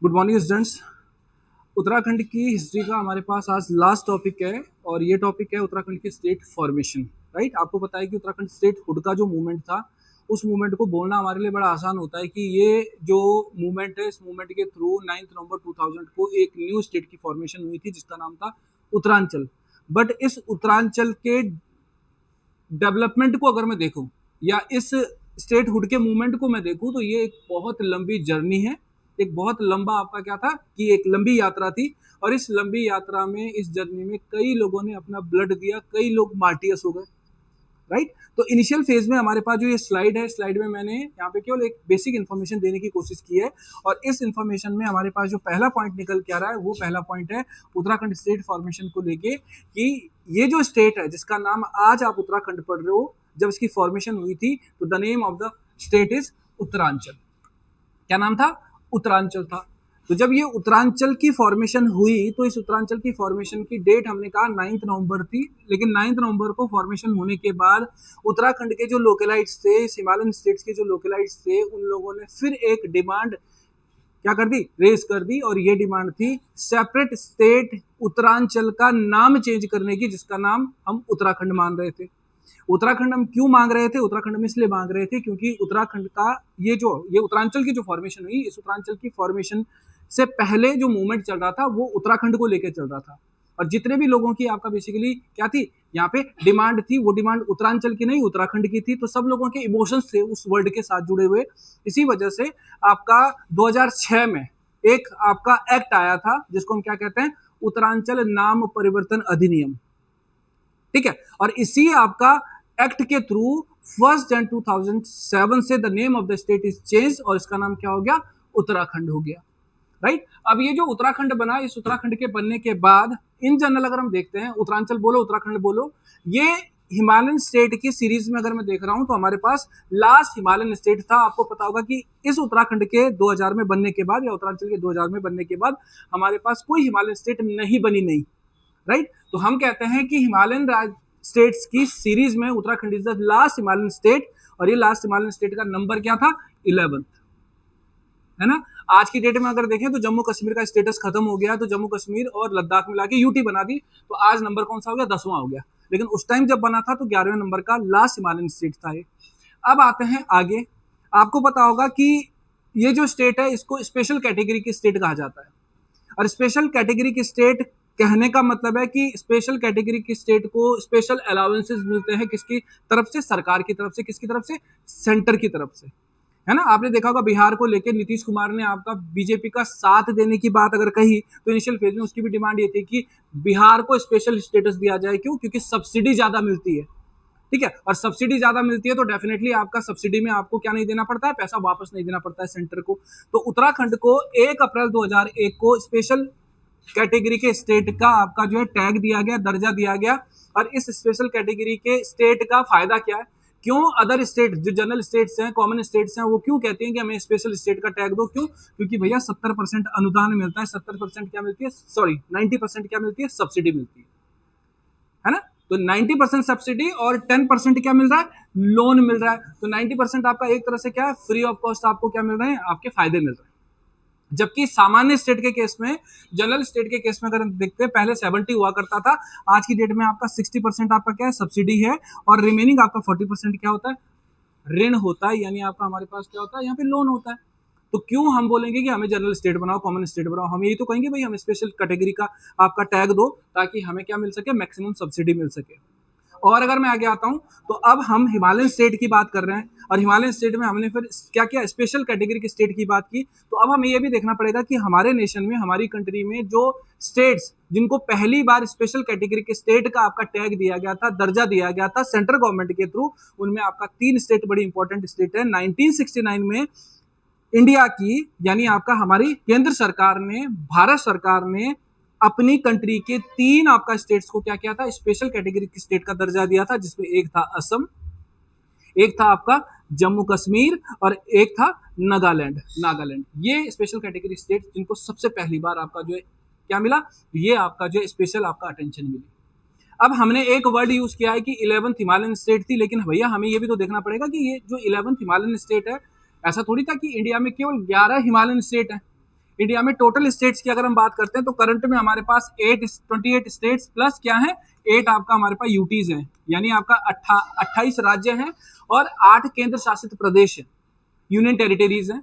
Good morning students. Uttarakhand की history का हमारे पास आज लास्ट टॉपिक है और ये टॉपिक है उत्तराखंड की स्टेट फॉर्मेशन। राइट, आपको पता है कि उत्तराखंड स्टेट हुड का जो मूवमेंट था उस मूवमेंट को बोलना हमारे लिए बड़ा आसान होता है कि ये जो मूवमेंट है, इस मूवमेंट के थ्रू 9 नवंबर 2000 को एक न्यू स्टेट की फॉर्मेशन हुई थी जिसका नाम था उत्तरांचल। बट इस उत्तरांचल के डेवलपमेंट को अगर मैं देखूं या इस स्टेट हुड के मूवमेंट को मैं देखूं तो ये एक बहुत लंबी जर्नी है, एक बहुत लंबा आपका क्या था कि एक लंबी यात्रा थी। और इस लंबी यात्रा में, इस जर्नी में कई लोगों ने अपना ब्लड दिया, कई लोग मार्टियस हो गए। राइट, तो इनिशियल फेज में हमारे पास जो ये स्लाइड है, स्लाइड में मैंने यहाँ पे केवल एक बेसिक इन्फॉर्मेशन देने की कोशिश की है और इस इन्फॉर्मेशन में हमारे पास जो पहला पॉइंट निकल के आ रहा है वो पहला पॉइंट है उत्तराखंड स्टेट फॉर्मेशन को लेके कि ये जो स्टेट है जिसका नाम आज आप उत्तराखंड पढ़ रहे हो, जब इसकी फॉर्मेशन हुई थी तो the name of the state is Uttaranchal. क्या नाम था? उत्तरांचल था। तो जब ये उत्तरांचल की फॉर्मेशन हुई तो इस उत्तरांचल की फॉर्मेशन की डेट हमने कहा 9 नवंबर थी, लेकिन 9 नवंबर को फॉर्मेशन होने के बाद उत्तराखंड के जो लोकलाइट्स थे, हिमालयन स्टेट्स के जो लोकलाइट्स थे, उन लोगों ने फिर एक डिमांड क्या कर दी, रेज कर दी और ये डिमांड थी सेपरेट स्टेट उत्तरांचल का नाम चेंज करने की, जिसका नाम हम उत्तराखंड मान रहे थे। उत्तराखंड हम क्यों मांग रहे थे? उत्तराखंड हम इसलिए मांग रहे थे क्योंकि उत्तराखंड का ये उत्तरांचल की जो फॉर्मेशन हुई, इस उत्तरांचल की फॉर्मेशन से पहले जो मूवमेंट चल रहा था वो उत्तराखंड को लेकर चल रहा था और जितने भी लोगों की आपका बेसिकली क्या थी यहाँ पे डिमांड थी, वो डिमांड उत्तरांचल की नहीं उत्तराखंड की थी। तो सब लोगों के इमोशंस थे उस वर्ड के साथ जुड़े हुए। इसी वजह से आपका 2006 में एक आपका एक्ट आया था जिसको हम क्या कहते हैं, उत्तरांचल नाम परिवर्तन अधिनियम। ठीक है, और इसी आपका एक्ट के थ्रू 1 जनवरी 2007 से the name of the state is change और इसका नाम क्या हो गया, उत्तराखंड हो गया। राइट, अब ये जो उत्तराखंड बना, इस उत्तराखंड के बनने के बाद इन जनरल अगर हम देखते हैं, उत्तरांचल बोलो उत्तराखंड बोलो, ये हिमालयन स्टेट की सीरीज में अगर मैं देख रहा हूं तो हमारे पास लास्ट हिमालयन स्टेट था। आपको पता होगा कि इस उत्तराखंड के 2000 में बनने के बाद या उत्तरांचल के 2000 में बनने के बाद हमारे पास कोई हिमालयन स्टेट नहीं बनी नहीं। राइट, तो हम कहते हैं कि हिमालयन स्टेट्स की सीरीज में Uttarakhand is the last Himalayan state और ये लास्ट हिमालयन स्टेट का नंबर क्या था, 11th, है ना। आज की डेट में अगर देखें तो जम्मू कश्मीर का स्टेटस खत्म हो गया, तो जम्मू कश्मीर और लद्दाख मिला के यूटी बना दी, तो आज नंबर कौन सा हो गया, 10वां हो गया। लेकिन उस टाइम जब बना था तो 11वें नंबर का लास्ट हिमालयन स्टेट था ये। अब आते हैं आगे, आपको पता होगा कि ये जो स्टेट है इसको स्पेशल कैटेगरी की स्टेट कहा जाता है और स्पेशल कैटेगरी की स्टेट कहने का मतलब है कि स्पेशल कैटेगरी की स्टेट को स्पेशल अलाउंसेस मिलते हैं किसकी तरफ से, सरकार की तरफ से। किसकी तरफ से? सेंटर की तरफ से, है ना। आपने देखा होगा बिहार को लेकर नीतीश कुमार ने आपका बीजेपी का साथ देने की बात अगर कही तो इनिशियल फेज में उसकी भी डिमांड ये थी कि बिहार को स्पेशल स्टेटस दिया जाए। क्यों? क्योंकि सब्सिडी ज्यादा मिलती है। ठीक है, और सब्सिडी ज्यादा मिलती है तो डेफिनेटली आपका सब्सिडी में आपको क्या नहीं देना पड़ता है, पैसा वापस नहीं देना पड़ता है सेंटर को। तो उत्तराखंड को 1 अप्रैल 2001 को स्पेशल कैटेगरी के स्टेट का आपका जो है टैग दिया गया, दर्जा दिया गया। और इस स्पेशल कैटेगरी के स्टेट का फायदा क्या है, क्यों अदर स्टेट जो जनरल स्टेट्स हैं, कॉमन स्टेट्स हैं, वो क्यों कहते हैं कि हमें स्पेशल स्टेट का टैग दो? क्यों? क्योंकि भैया 70% अनुदान मिलता है, 70% क्या मिलती है, सॉरी 90% क्या मिलती है, सब्सिडी मिलती है ना। तो 90% सब्सिडी और 10% क्या मिल रहा है, लोन मिल रहा है। तो 90% आपका एक तरह से क्या है, फ्री ऑफ कॉस्ट आपको क्या मिल रहे हैं, आपके फायदे मिल रहे हैं। जबकि सामान्य स्टेट के केस में, जनरल स्टेट के केस में अगर देखते हैं, पहले 70 हुआ करता था, आज की डेट में आपका 60% आपका क्या है, सब्सिडी है और रिमेनिंग आपका 40% क्या होता है, ऋण होता है। यानी आपका हमारे पास क्या होता है, यहाँ पे लोन होता है। तो क्यों हम बोलेंगे कि हमें जनरल स्टेट बनाओ, कॉमन स्टेट बनाओ? हम यही तो कहेंगे भाई हमें स्पेशल कैटेगरी का आपका टैग दो ताकि हमें क्या मिल सके, मैक्सिमम सब्सिडी मिल सके। और अगर मैं आगे आता हूं तो अब हम हिमालयन स्टेट की बात कर रहे हैं और हिमालयन स्टेट में हमने फिर क्या किया, स्पेशल कैटेगरी की स्टेट की बात की। तो अब हमें यह भी देखना पड़ेगा कि हमारे नेशन में, हमारी कंट्री में जो स्टेट्स जिनको पहली बार स्पेशल कैटेगरी के स्टेट का आपका टैग दिया गया था, दर्जा दिया गया था सेंट्रल गवर्नमेंट के थ्रू, उनमें आपका 3 स्टेट बड़ी इंपॉर्टेंट स्टेट है। 1969 में इंडिया की यानी आपका हमारी केंद्र सरकार ने, भारत सरकार ने अपनी कंट्री के 3 आपका स्टेट्स को क्या किया था, स्पेशल कैटेगरी की स्टेट का दर्जा दिया था, जिसमें एक था असम, एक था आपका जम्मू कश्मीर और एक था नागालैंड। ये स्पेशल कैटेगरी स्टेट जिनको सबसे पहली बार आपका जो है क्या मिला, ये आपका जो स्पेशल आपका अटेंशन मिली। अब हमने एक वर्ड यूज किया है कि 11th हिमालयन स्टेट थी, लेकिन भैया हमें ये भी तो देखना पड़ेगा कि ये जो 11th हिमालयन स्टेट है, ऐसा थोड़ी था कि इंडिया में केवल 11 हिमालयन स्टेट है। इंडिया में टोटल स्टेट्स की अगर हम बात करते हैं तो करंट में हमारे पास 28 स्टेट्स प्लस क्या है 8 आपका हमारे पास यूटीज हैं, यानी आपका 28 राज्य हैं और 8 केंद्र शासित प्रदेश है, यूनियन टेरिटरीज हैं।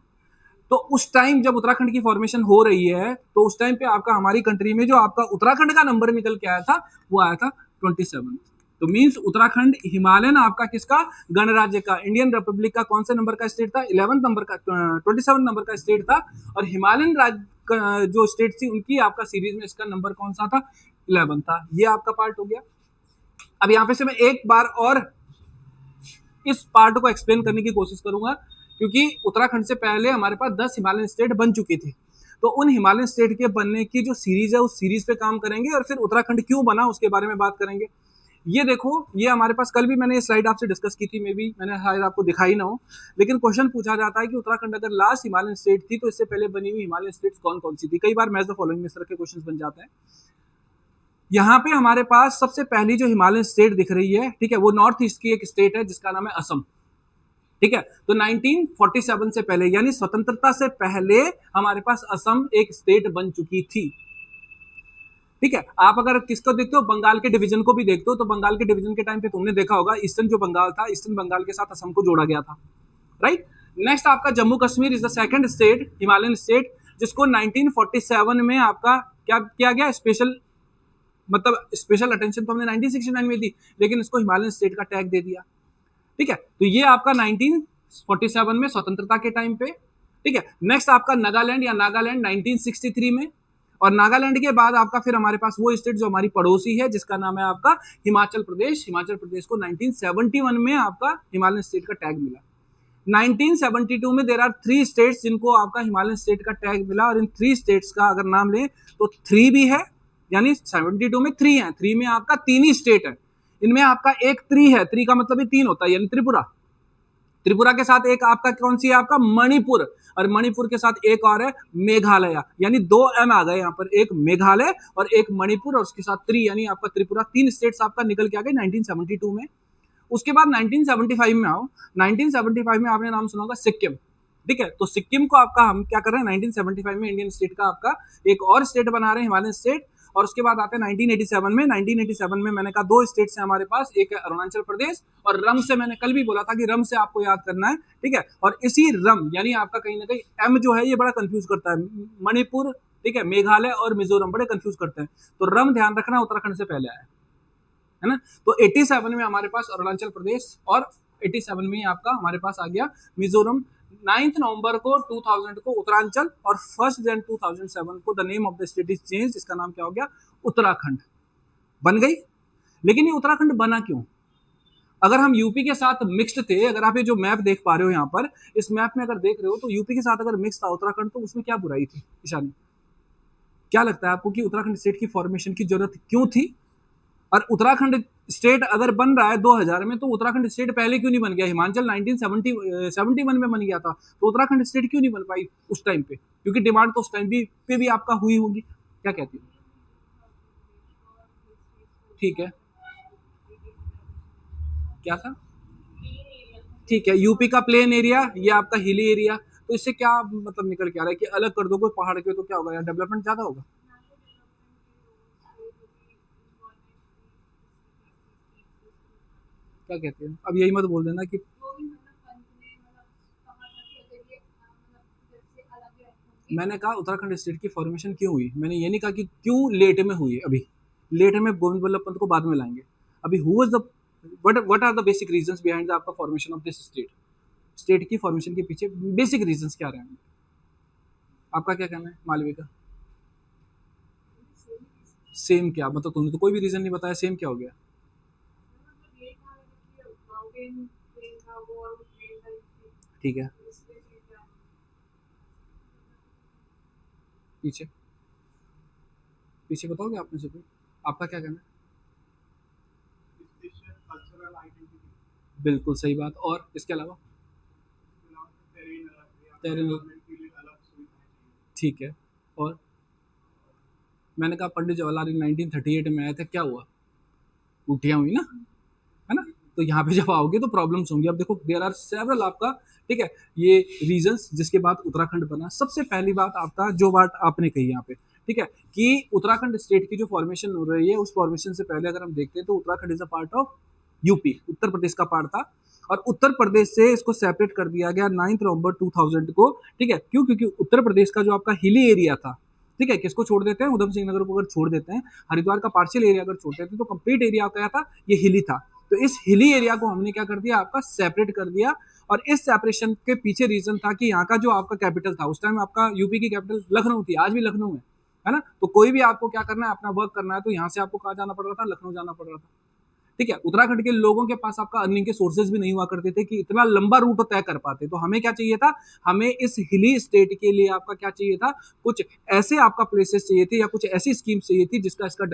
तो उस टाइम जब उत्तराखंड की फॉर्मेशन हो रही है तो उस टाइम पे आपका हमारी कंट्री में जो आपका उत्तराखंड का नंबर निकल के आया था वो आया था 27। तो मींस उत्तराखंड हिमालयन आपका किसका गणराज्य का, इंडियन रिपब्लिक का कौन से नंबर का स्टेट था, 11 नंबर का 27 नंबर का स्टेट था। और हिमालयन राज्य जो स्टेट थी उनकी आपका सीरीज में इसका नंबर कौन सा था, 11 था। ये आपका पार्ट हो गया। अब यहाँ पे से मैं एक बार और इस पार्ट को एक्सप्लेन करने की कोशिश करूंगा, क्योंकि उत्तराखंड से पहले हमारे पास 10 हिमालयन स्टेट बन चुकी थी। तो उन हिमालयन स्टेट के बनने की जो सीरीज है उस सीरीज पे काम करेंगे और फिर उत्तराखंड क्यों बना उसके बारे में बात करेंगे। ये देखो, ये हमारे पास कल भी मैंने ये स्लाइड आपसे डिस्कस की थी, मे बी मैंने शायद आपको दिखाई ना हो, लेकिन क्वेश्चन पूछा जाता है कि उत्तराखंड अगर लास्ट हिमालयन स्टेट थी तो इससे पहले बनी हुई हिमालयन स्टेट्स कौन कौन सी थी। कई बार मैच द फॉलोइंग में इस तरह के क्वेश्चन बन जाते हैं। यहाँ पे हमारे पास सबसे पहली जो हिमालयन स्टेट दिख रही है, ठीक है, वो नॉर्थ ईस्ट की एक स्टेट है जिसका नाम है असम। ठीक है, तो 1947 से पहले यानी स्वतंत्रता से पहले हमारे पास असम एक स्टेट बन चुकी थी। ठीक है, आप अगर किसको देखते हो, बंगाल के डिवीजन को भी देखते हो, तो बंगाल के डिवीजन के टाइम पे तुमने देखा होगा ईस्टर्न जो बंगाल था, ईस्टर्न बंगाल के साथ असम को जोड़ा गया था, राइट। नेक्स्ट आपका Jammu Kashmir is the second state, Himalayan state, जिसको 1947 में आपका क्या किया गया, स्पेशल मतलब स्पेशल अटेंशन तो हमने 1969 में दी, लेकिन इसको हिमालयन स्टेट का टैग दे दिया। ठीक है, तो ये आपका 1947 में स्वतंत्रता के टाइम पे। ठीक है, नेक्स्ट आपका नागालैंड या नागालैंड 1963 में, और नागालैंड के बाद आपका फिर हमारे पास वो स्टेट जो हमारी पड़ोसी है जिसका नाम है आपका हिमाचल प्रदेश। हिमाचल प्रदेश को 1971 में आपका हिमालयन स्टेट का टैग मिला। 1972 में देर आर 3 स्टेट्स जिनको आपका हिमालयन स्टेट का टैग मिला, और इन 3 स्टेट्स का अगर नाम लें तो 3 भी है, यानी 72 में 3 है, 3 में आपका 3 ही स्टेट है। इनमें आपका एक 3 है, 3 का मतलब 3 होता है, यानी त्रिपुरा। त्रिपुरा के साथ एक आपका कौन सी है, आपका मणिपुर, और मणिपुर के साथ एक और है मेघालय, यानी 2 M आ गए यहाँ पर, एक मेघालय और एक मणिपुर, और उसके साथ 3 यानी आपका त्रिपुरा। 3 स्टेट्स आपका निकल के आ गए 1972 में। उसके बाद 1975 में आओ, 1975 में आपने नाम सुना होगा सिक्किम। ठीक है, तो सिक्किम को आपका हम क्या कर रहे हैं, 1975 में इंडियन स्टेट का आपका एक और स्टेट बना रहे हैं, हिमालयन स्टेट। और उसके बाद आते हैं 1987 में। 1987 में मैंने कहा 2 स्टेट्स हैं हमारे पास, एक है अरुणाचल प्रदेश, और रम से मैंने कल भी बोला था कि रम से आपको याद करना है। ठीक है, और इसी रम यानी आपका कहीं ना कहीं एम जो है ये बड़ा कंफ्यूज करता है, मणिपुर, ठीक है, मेघालय और मिजोरम बड़े कंफ्यूज करते हैं, तो रम ध्यान रखना उत्तराखंड से पहले आया है ना। तो 87 में हमारे पास अरुणाचल प्रदेश, और 87 में आपका हमारे पास आ गया मिजोरम। 9 नवंबर को 2000 को उत्तरांचल, और 1 जनवरी 2007 को the name of the state is change, इसका नाम क्या हो गया, उत्तराखंड बन गई। लेकिन ये उत्तराखंड बना क्यों? अगर हम यूपी के साथ मिक्स्ड थे, अगर आप ये जो मैप देख पा रहे हो यहाँ पर, इस मैप में अगर देख रहे हो तो यूपी के साथ अगर मिक्स था उत्तराखंड, तो उसमें क्या बुराई थी ईशानी? क्या लगता है आपको कि उत्तराखंड स्टेट की फॉर्मेशन की जरूरत क्यों थी? और उत्तराखंड स्टेट अगर बन रहा है 2000 में, तो उत्तराखंड स्टेट पहले क्यों नहीं बन गया? हिमाचल 1971 में बन गया था, तो उत्तराखंड स्टेट क्यों नहीं बन पाई उस टाइम पे? क्योंकि डिमांड तो उस टाइम पे भी आपका हुई होगी। क्या कहती हो? ठीक है, क्या था? ठीक है, यूपी का प्लेन एरिया, ये आपका हिली एरिया, तो इससे क्या मतलब निकल के आ रहा है कि अलग कर दो कोई पहाड़ के तो क्या होगा, डेवलपमेंट ज्यादा होगा? क्या कहते हैं? अब यही मत बोल देना कि मैंने कहा उत्तराखंड स्टेट की फॉर्मेशन क्यों हुई, मैंने ये नहीं कहा कि क्यों लेट में हुई है। अभी लेट में गोविंद वल्लभ पंत को बाद में लाएंगे। अभी who was the what are the basic reasons behind the आपका formation of this state? State की फॉर्मेशन के पीछे बेसिक रीजंस क्या रहे हैं? आपका क्या कहना है मालवीय का? सेम क्या मतलब, तुमने तो कोई भी रीजन नहीं बताया, सेम क्या हो गया? ठीक है, पीछे पीछे बताओगे आप में से कोई? आपका क्या कहना है? बिल्कुल सही बात, और इसके अलावा? टेरेन, ठीक है, और मैंने कहा पंडित जवाहरलाल 1938 में आए थे, क्या हुआ? उल्टियां हुई ना, है ना? तो यहाँ पे जब आओगे तो प्रॉब्लम्स होंगी। अब देखो देयर आर सेवरल आपका, ठीक है, ये रीजंस जिसके बाद उत्तराखंड बना। सबसे पहली बात आपका जो बात आपने कही यहाँ पे, ठीक है, कि उत्तराखंड स्टेट की जो फॉर्मेशन हो रही है उस फॉर्मेशन से पहले अगर हम देखते हैं तो Uttarakhand is a part of UP, Uttar Pradesh का पार्ट था, और उत्तर प्रदेश से इसको सेपरेट कर दिया गया 9 नवंबर 2000 को, ठीक है। क्यों? क्योंकि उत्तर प्रदेश का जो आपका हिली एरिया था, ठीक है, किसको छोड़ देते हैं, उधम सिंह नगर को अगर छोड़ देते हैं, हरिद्वार का पार्शियल एरिया अगर छोड़ देते हैं, तो कंप्लीट एरिया क्या था, ये हिली था। तो इस हिली एरिया को हमने क्या कर दिया, आपका सेपरेट कर दिया। और इस सेपरेशन के पीछे रीजन था कि यहाँ का जो आपका कैपिटल था, उस टाइम आपका यूपी की कैपिटल लखनऊ थी, आज भी लखनऊ है ना। तो कोई भी आपको क्या करना है, अपना वर्क करना है, तो यहाँ से आपको कहाँ जाना पड़ रहा था, लखनऊ जाना पड़ रहा था, ठीक है। उत्तराखंड के लोगों के पास आपका अर्निंग के सोर्सेज भी नहीं हुआ करते थे कि इतना लंबा रूट तय कर पाते। तो हमें क्या चाहिए था, हमें इस हिली स्टेट के लिए आपका क्या चाहिए था, कुछ ऐसे आपका प्लेसेस चाहिए थे या कुछ ऐसी स्कीम चाहिए थी जिससे इसका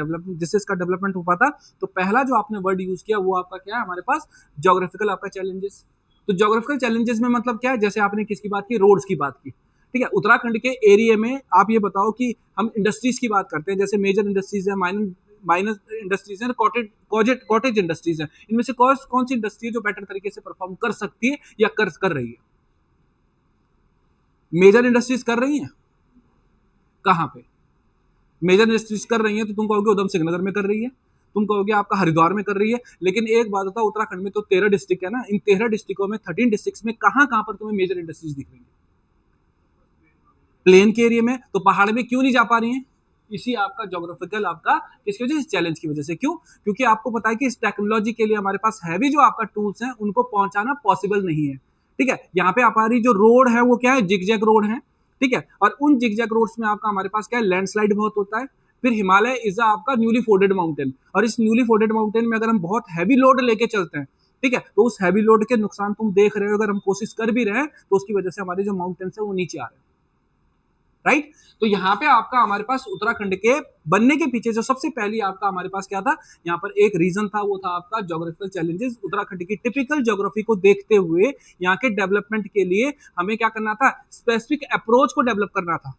डेवलपमेंट हो पाता। तो पहला जो आपने वर्ड यूज किया वो आपका क्या है, हमारे पास ज्योग्राफिकल आपका चैलेंजेस। तो ज्योग्राफिकल चैलेंजेस में मतलब क्या है, जैसे आपने किसकी बात की, रोड्स की बात की, ठीक है। उत्तराखंड के एरिया में आप ये बताओ कि हम इंडस्ट्रीज की बात करते हैं, जैसे मेजर इंडस्ट्रीज है, माइनर इंडस्ट्रीज है, कॉटेज इंडस्ट्रीज है, इनमें से कौन सी इंडस्ट्री है जो बेटर तरीके से परफॉर्म कर सकती है या कर रही है? मेजर इंडस्ट्रीज कर रही हैं कहां पे? मेजर इंडस्ट्रीज कर रही हैं तो तुम कहोगे उधम सिंह नगर में कर रही है, तुम कहोगे आपका हरिद्वार में कर रही है। लेकिन एक बात होता है, उत्तराखंड में तो 13 डिस्ट्रिक्ट है ना, इन 13 डिस्ट्रिक्टों में 13 डिस्ट्रिक्ट में कहां पर तुम्हें मेजर इंडस्ट्रीज दिख रही है? प्लेन के एरिया में। तो पहाड़ में क्यों नहीं जा पा रही हैं? इसी आपका ज्योग्राफिकल आपका किसकी वजह से, चैलेंज की वजह से। क्यों? क्योंकि आपको पता है कि इस टेक्नोलॉजी के लिए हमारे पास हैवी जो आपका टूल्स हैं उनको पहुंचाना पॉसिबल नहीं है, ठीक है। यहाँ पे हमारी जो रोड है वो क्या है, जिगजैग रोड है, ठीक है। और उन जिगजैग रोड्स में आपका हमारे पास क्या है, लैंडस्लाइड बहुत होता है। फिर हिमालय इज आपका न्यूली फोल्डेड माउंटेन, और इस न्यूली फोल्डेड माउंटेन में अगर हम बहुत हैवी लोड लेके चलते हैं, ठीक है, तो उस हैवी लोड के नुकसान तुम देख रहे हो। अगर हम कोशिश कर भी रहे हैं तो उसकी वजह से हमारे जो माउंटेन्स है वो नीचे आ रहे हैं, राइट। तो यहाँ पे आपका हमारे पास उत्तराखंड के बनने के पीछे जो सबसे पहली आपका हमारे पास क्या था, यहाँ पर एक रीजन था, वो था आपका ज्योग्राफिकल चैलेंजेस। उत्तराखंड की टिपिकल ज्योग्राफी को देखते हुए यहाँ के डेवलपमेंट के लिए हमें क्या करना था, स्पेसिफिक अप्रोच को डेवलप करना था,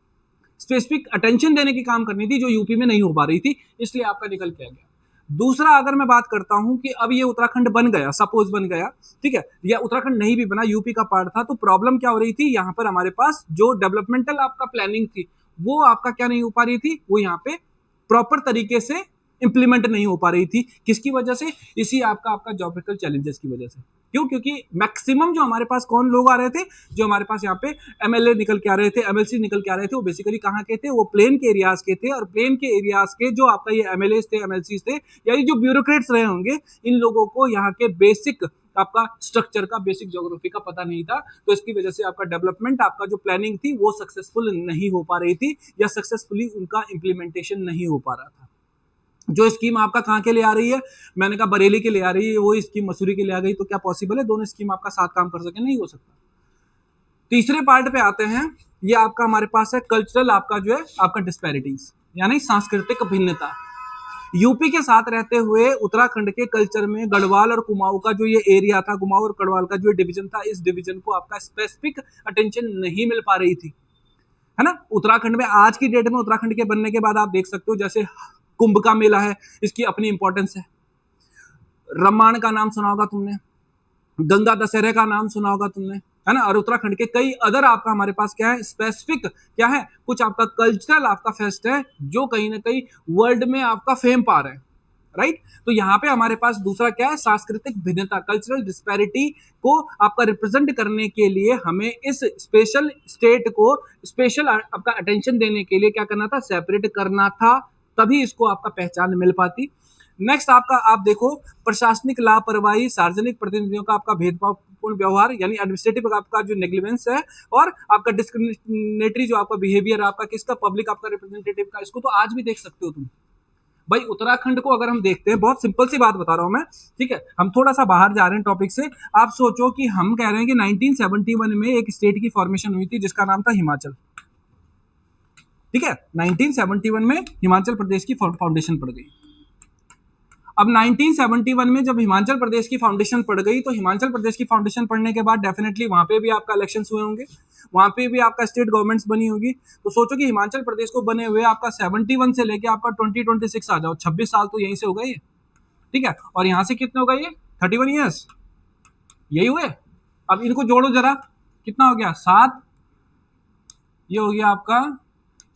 स्पेसिफिक अटेंशन देने की काम करनी थी जो यूपी में नहीं हो पा रही थी, इसलिए आपका निकल के आ गया। दूसरा अगर मैं बात करता हूं कि अब ये उत्तराखंड बन गया, सपोज बन गया, ठीक है, या उत्तराखंड नहीं भी बना, यूपी का पार्ट था, तो प्रॉब्लम क्या हो रही थी, यहाँ पर हमारे पास जो डेवलपमेंटल आपका प्लानिंग थी वो आपका क्या नहीं हो पा रही थी, वो यहाँ पे प्रॉपर तरीके से इंप्लीमेंट नहीं हो पा रही थी। किसकी वजह से? इसी आपका ज्योग्राफिकल चैलेंजेस की वजह से। क्यों? क्योंकि मैक्सिमम जो हमारे पास कौन लोग आ रहे थे, जो हमारे पास यहाँ पे एमएलए निकल के आ रहे थे, एमएलसी निकल के आ रहे थे, वो बेसिकली कहाँ के थे, वो प्लेन के एरियाज के थे। और प्लेन के एरियाज के जो आपका ये एमएलए थे, एमएलसी थे, या ये जो ब्यूरोक्रेट्स रहे होंगे, इन लोगों को यहाँ के बेसिक आपका स्ट्रक्चर का, बेसिक ज्योग्राफी का पता नहीं था। तो इसकी वजह से आपका डेवलपमेंट, आपका जो प्लानिंग थी वो सक्सेसफुल नहीं हो पा रही थी, या सक्सेसफुली उनका इंप्लीमेंटेशन नहीं हो पा रहा था। जो स्कीम आपका कहाँ के लिए आ रही है, मैंने कहा बरेली के लिए आ रही है, वो स्कीम मसूरी के लिए आ गई, तो क्या पॉसिबल है दोनों स्कीम आपका साथ काम कर सके? नहीं हो सकता। तीसरे पार्ट पे आते हैं, ये आपका हमारे पास है कल्चरल आपका जो है आपका डिस्पैरिटीज, यानी सांस्कृतिक भिन्नता। यूपी के साथ रहते हुए उत्तराखंड के कल्चर में गढ़वाल और कुमाऊं का जो ये एरिया था, कुमाऊं और गढ़वाल का जो डिवीजन था, इस डिवीजन को आपका स्पेसिफिक अटेंशन नहीं मिल पा रही थी, है ना। उत्तराखंड में आज की डेट में, उत्तराखंड के बनने के बाद आप देख सकते हो, जैसे कुंभ का मेला है, इसकी अपनी इंपॉर्टेंस है। रामायण का नाम सुना होगा तुमने, गंगा दशहरे का नाम सुना होगा तुमने, है ना। और उत्तराखंड के कई अदर आपका हमारे पास क्या है, स्पेसिफिक क्या है, कुछ आपका कल्चरल आपका फेस्ट है जो कहीं ना कहीं वर्ल्ड में आपका फेम पा रहे हैं, राइट। तो यहाँ पे हमारे पास दूसरा क्या है, सांस्कृतिक भिन्नता, कल्चरल डिस्पैरिटी को आपका रिप्रेजेंट करने के लिए हमें इस स्पेशल स्टेट को स्पेशल आपका अटेंशन देने के लिए क्या करना था, सेपरेट करना था, तभी इसको आपका पहचान मिल पाती। नेक्स्ट आपका आप देखो, प्रशासनिक लापरवाही, सार्वजनिक प्रतिनिधियों का आपका भेदभावपूर्ण व्यवहार, यानी एडमिनिस्ट्रेटिव आपका जो नेग्लिजेंस है, और आपका डिस्क्रिमिनेटरी जो आपका बिहेवियर आपका किसका, पब्लिक आपका रिप्रेजेंटेटिव का, इसको तो आज भी देख सकते हो तुम। भाई उत्तराखंड को अगर हम देखते हैं, बहुत सिंपल सी बात बता रहा हूं मैं, ठीक है, हम थोड़ा सा बाहर जा रहे हैं टॉपिक से। आप सोचो कि हम कह रहे हैं कि 1971 में एक स्टेट की फॉर्मेशन हुई थी जिसका नाम था हिमाचल, ठीक है। 1971 में हिमाचल प्रदेश की फाउंडेशन पड़ गई। अब 1971 में जब हिमाचल प्रदेश की फाउंडेशन पड़ गई, तो हिमाचल प्रदेश की फाउंडेशन पड़ने के बाद डेफिनेटली वहां पे भी आपका इलेक्शंस हुए होंगे, वहां पे भी आपका स्टेट गवर्नमेंट्स बनी होगी। तो सोचो कि हिमाचल प्रदेश को बने हुए आपका 71 से लेके आपका 2026 आ जाओ, 26 साल तो यहीं से हो गए, ठीक है। और यहाँ से कितने हो गए, 31 ईयर्स यही हुए। अब इनको जोड़ो जरा, कितना हो गया 7, ये हो गया आपका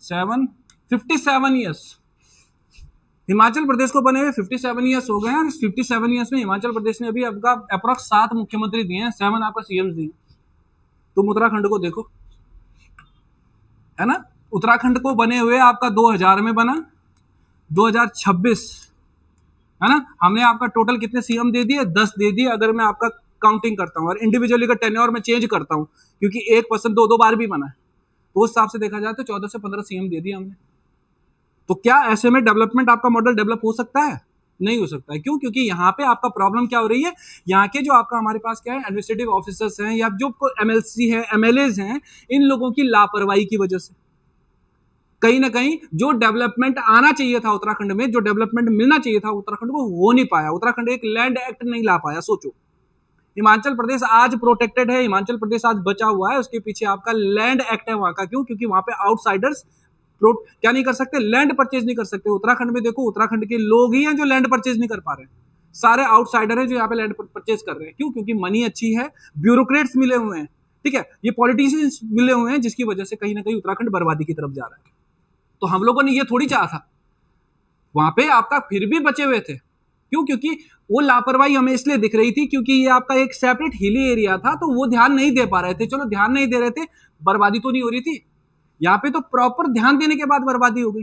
7, 57 ईयर्स। हिमाचल प्रदेश को बने हुए 57 ईयर्स हो गए हैं। 57 ईयर्स में हिमाचल प्रदेश ने अभी आपका अप्रॉक्स 7 मुख्यमंत्री दिए हैं, 7 आपका सीएम दिए। तुम उत्तराखंड को देखो, है ना, उत्तराखंड को बने हुए आपका 2000 में बना, 2026, है ना, हमने आपका टोटल कितने सीएम दे दिए, 10 दे दिए अगर मैं आपका काउंटिंग करता हूं, और इंडिविजुअली का टेन्योर में चेंज करता हूं क्योंकि एक पर्सन 2-2 बार भी बना है, तो उस हिसाब से देखा जाए तो 14 से 15 सीएम दे दिए हमने। तो क्या ऐसे में डेवलपमेंट आपका मॉडल डेवलप हो सकता है? नहीं हो सकता है। क्यों? क्योंकि यहाँ पे आपका प्रॉब्लम क्या हो रही है, यहाँ के जो आपका हमारे पास क्या है एडमिनिस्ट्रेटिव ऑफिसर्स हैं या जो एमएलसी है, एमएलएज हैं, इन लोगों की लापरवाही की वजह से कहीं ना कहीं जो डेवलपमेंट आना चाहिए था उत्तराखंड में, जो डेवलपमेंट मिलना चाहिए था उत्तराखंड को, हो नहीं पाया। उत्तराखंड एक लैंड एक्ट नहीं ला पाया। सोचो, हिमाचल प्रदेश आज प्रोटेक्टेड है, हिमाचल प्रदेश आज बचा हुआ है, उसके पीछे आपका लैंड एक्ट है वहां का। क्यों? क्योंकि वहां पे आउटसाइडर्स क्या नहीं कर सकते, लैंड परचेज नहीं कर सकते। उत्तराखंड में देखो, उत्तराखंड के लोग ही हैं जो लैंड परचेज नहीं कर पा रहे हैं, सारे आउटसाइडर हैं जो यहाँ पे लैंड परचेज कर रहे हैं। क्यों? क्योंकि मनी अच्छी है, ब्यूरोक्रेट्स मिले हुए हैं, ठीक है, ये पॉलिटिशियंस मिले हुए हैं, जिसकी वजह से कहीं ना कहीं उत्तराखंड बर्बादी की तरफ जा रहा है। तो हम लोगों ने ये थोड़ी चाहा था, वहां पे आपका फिर भी बचे हुए थे। क्यों? क्योंकि वो लापरवाही हमें इसलिए दिख रही थी क्योंकि ये आपका एक सेपरेट हिली एरिया था, तो वो ध्यान नहीं दे पा रहे थे। चलो ध्यान नहीं दे रहे थे, बर्बादी तो नहीं हो रही थी। यहाँ पे तो प्रॉपर ध्यान देने के बाद बर्बादी हो गई।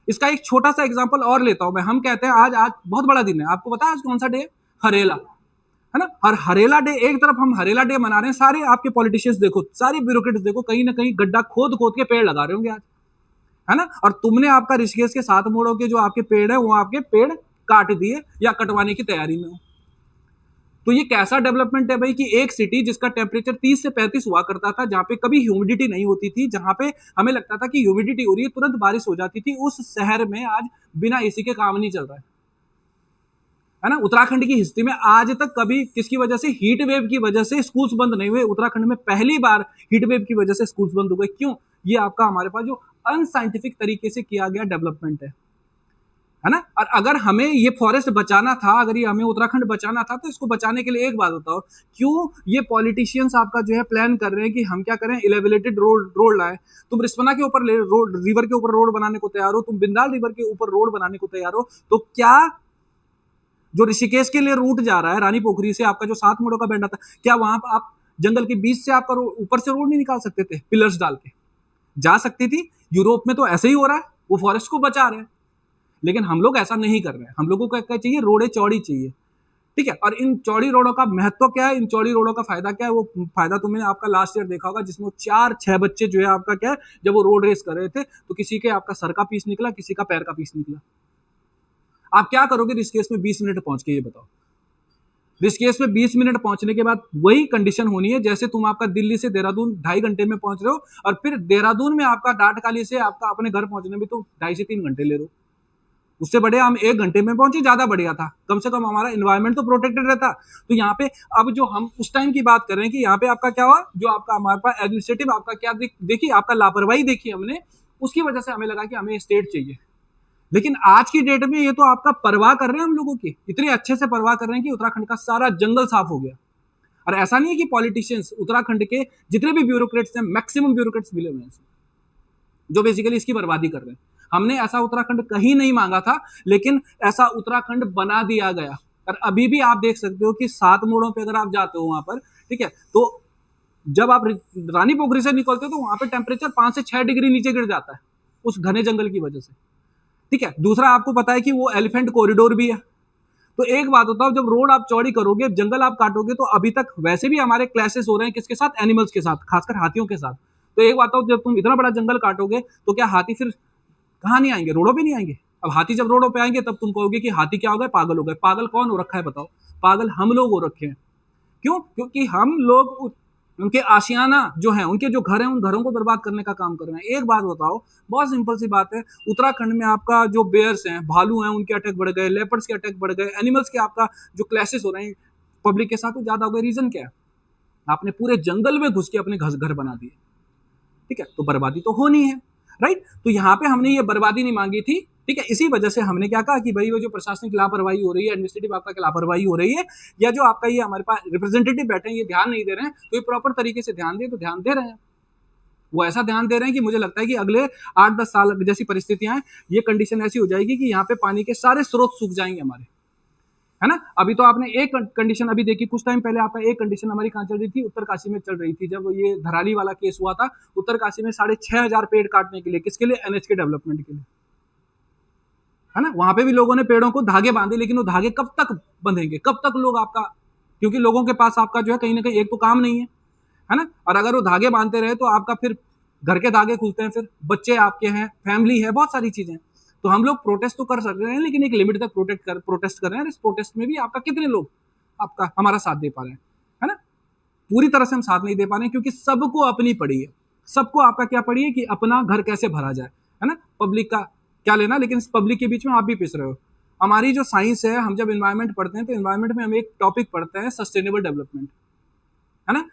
इसका एक छोटा सा एग्जांपल और लेता हूं मैं। हम कहते हैं आज बहुत बड़ा दिन है, आपको पता है आज कौन सा डे? हरेला, है ना। और हरेला डे, एक तरफ हम हरेला डे मना रहे हैं, सारे आपके पॉलिटिशियंस देखो, सारे ब्यूरोक्रेट्स देखो, कहीं ना कहीं गड्ढा खोद खोद के पेड़ लगा रहे होंगे आज, है ना। और तुमने आपका ऋषिकेश के 7 मोड़ों के जो आपके पेड़ है, वो आपके पेड़ काट दिए या कटवाने की तैयारी में हो। तो ये कैसा डेवलपमेंट है भाई कि एक सिटी जिसका टेम्परेचर 30 से 35 हुआ करता था, जहां पे कभी ह्यूमिडिटी नहीं होती थी, जहां पे हमें लगता था कि ह्यूमिडिटी हो रही है, तुरंत बारिश हो जाती थी, उस शहर में आज बिना एसी के काम नहीं चल रहा है ना। उत्तराखंड की हिस्ट्री में आज तक कभी किसकी वजह से, हीट वेव की वजह से स्कूल्स बंद नहीं हुए। उत्तराखंड में पहली बार हीट वेव की वजह से स्कूल्स बंद हो गए। क्यों? ये आपका हमारे पास जो अनसाइंटिफिक तरीके से किया गया डेवलपमेंट है ना। और अगर हमें ये फॉरेस्ट बचाना था, अगर ये हमें उत्तराखंड बचाना था, तो इसको बचाने के लिए एक बात बताओ, क्यों ये पॉलिटिशियंस आपका जो है प्लान कर रहे हैं कि हम क्या करें, एलिवेटेड रोड लाए। तुम रिस्पना के ऊपर रिवर के ऊपर रोड बनाने को तैयार हो, तुम बिंदाल रिवर के ऊपर रोड बनाने को तैयार हो, तो क्या जो ऋषिकेश के लिए रूट जा रहा है रानी पोखरी से, आपका जो 7 मोड़ों का बैंड आता है, क्या वहां पर आप जंगल के बीच से आपका ऊपर से रोड नहीं निकाल सकते थे? पिलर्स डाल के जा सकती थी। यूरोप में तो ऐसे ही हो रहा है, वो फॉरेस्ट को बचा रहे हैं। लेकिन हम लोग ऐसा नहीं कर रहे हैं। हम लोगों को क्या चाहिए? रोडें चौड़ी चाहिए, ठीक है। और इन चौड़ी रोडों का महत्व क्या है, इन चौड़ी रोडों का फायदा क्या है? वो फायदा तुमने आपका लास्ट ईयर देखा होगा, जिसमें 4-6 बच्चे जो है आपका क्या है, जब वो रोड रेस कर रहे थे, तो किसी के आपका सर का पीस निकला, किसी का पैर का पीस निकला। आप क्या करोगे ऋषिकेश में 20 मिनट पहुंच के? ये बताओ। ऋषिकेश में 20 मिनट पहुंचने के बाद वही कंडीशन होनी है जैसे तुम आपका दिल्ली से देहरादून 2.5 घंटे में पहुंच रहे हो, और फिर देहरादून में आपका डाटकाली से आपका अपने घर पहुंचने में तो 2.5 से 3 घंटे ले रहे हो। उससे बढ़िया हम 1 घंटे में पहुंचे, ज्यादा बढ़िया था, कम से कम हमारा एनवायरमेंट तो प्रोटेक्टेड रहता। तो यहाँ पे अब जो हम उस टाइम की बात कर रहे हैं कि यहाँ पे आपका क्या हुआ, जो आपका हमारे पास एडमिनिस्ट्रेटिव आपका क्या देखिए, आपका लापरवाही देखी हमने, उसकी वजह से हमें लगा कि हमें स्टेट चाहिए। लेकिन आज की डेट में ये तो आपका परवाह कर रहे हैं हम लोगों की, इतने अच्छे से परवाह कर रहे हैं कि उत्तराखंड का सारा जंगल साफ हो गया। और ऐसा नहीं है कि पॉलिटिशियंस, उत्तराखंड के जितने भी ब्यूरोक्रेट्स हैं, मैक्सिमम ब्यूरोक्रेट्स मिले हुए हैं जो बेसिकली इसकी बर्बादी कर रहे हैं। हमने ऐसा उत्तराखंड कहीं नहीं मांगा था, लेकिन ऐसा उत्तराखंड बना दिया गया। और अभी भी आप देख सकते हो कि 7 मोड़ों पे अगर आप जाते हो वहां पर, ठीक है, तो जब आप रानी पोखरी से निकलते हो तो वहां पे टेम्परेचर 5 से 6 डिग्री नीचे गिर जाता है उस घने जंगल की वजह से, ठीक है। दूसरा, आपको पता है कि वो एलिफेंट कॉरिडोर भी है। तो एक बात बताओ, जब रोड आप चौड़ी करोगे, जंगल आप काटोगे, तो अभी तक वैसे भी हमारे क्लैशेस हो रहे हैं किसके साथ? एनिमल्स के साथ, खासकर हाथियों के साथ। तो एक बात बताओ, जब तुम इतना बड़ा जंगल काटोगे तो क्या हाथी फिर कहाँ नहीं आएंगे? रोडों पे नहीं आएंगे। अब हाथी जब रोडों पे आएंगे तब तुम कहोगे कि हाथी क्या हो गए, पागल हो गए। पागल कौन हो रखा है बताओ? पागल हम लोग हो रखे हैं। क्यों? क्योंकि हम लोग उनके आशियाना जो है, उनके जो घर हैं, उन घरों को बर्बाद करने का काम कर रहे हैं। एक बात बताओ, बहुत सिंपल सी बात है, उत्तराखंड में आपका जो बेयर्स हैं, भालू हैं, उनके अटैक बढ़ गए, लेपर्ड्स के अटैक बढ़ गए, एनिमल्स के आपका जो क्लैशेस हो रहे हैं पब्लिक के साथ, वो ज्यादा हो गए। रीजन क्या है? आपने पूरे जंगल में घुस के अपने घर बना दिए, ठीक है। तो बर्बादी तो होनी है, राइट। तो यहाँ पे हमने ये बर्बादी नहीं मांगी थी, ठीक है, इसी वजह से हमने क्या कहा कि भाई वो जो प्रशासनिक लापरवाही हो रही है, एडमिनिस्ट्रेटिव आपका लापरवाही हो रही है, या जो आपका ये हमारे पास रिप्रेजेंटेटिव बैठे हैं ये ध्यान नहीं दे रहे हैं, तो ये प्रॉपर तरीके से ध्यान दे, तो ध्यान दे रहे हैं। वो ऐसा ध्यान दे रहे हैं कि मुझे लगता है कि अगले 8-10 साल जैसी परिस्थितियां हैं, ये कंडीशन ऐसी हो जाएगी कि यहाँ पे पानी के सारे स्रोत सूख जाएंगे हमारे, है ना। अभी तो आपने एक कंडीशन अभी देखी, कुछ टाइम पहले आपका एक कंडीशन हमारी कहां चल रही थी, उत्तरकाशी में चल रही थी, जब ये धराली वाला केस हुआ था। उत्तरकाशी में 6,500 पेड़ काटने के लिए, किसके लिए? एनएच के डेवलपमेंट के लिए, है ना। वहां पे भी लोगों ने पेड़ों को धागे बांधे, लेकिन वो धागे कब तक बंधेंगे, कब तक लोग आपका, क्योंकि लोगों के पास आपका जो है कहीं ना कहीं एक तो काम नहीं है ना। और अगर वो धागे बांधते रहे तो आपका फिर घर के धागे खुलते हैं, फिर बच्चे आपके हैं, फैमिली है, बहुत सारी चीजें। तो हम लोग प्रोटेस्ट तो कर सकते हैं, लेकिन एक लिमिट तक प्रोटेस्ट कर रहे हैं। इस प्रोटेस्ट में भी आपका कितने लोग आपका हमारा साथ दे पा रहे हैं, है ना। पूरी तरह से हम साथ नहीं दे पा रहे हैं, क्योंकि सबको अपनी पड़ी है, सबको आपका क्या पड़ी है कि अपना घर कैसे भरा जाए, है ना। पब्लिक का क्या लेना, लेकिन इस पब्लिक के बीच में आप भी पिस रहे हो। हमारी जो साइंस है, हम जब इन्वायरमेंट पढ़ते हैं तो इन्वायरमेंट में हम एक टॉपिक पढ़ते हैं, सस्टेनेबल डेवलपमेंट, है ना।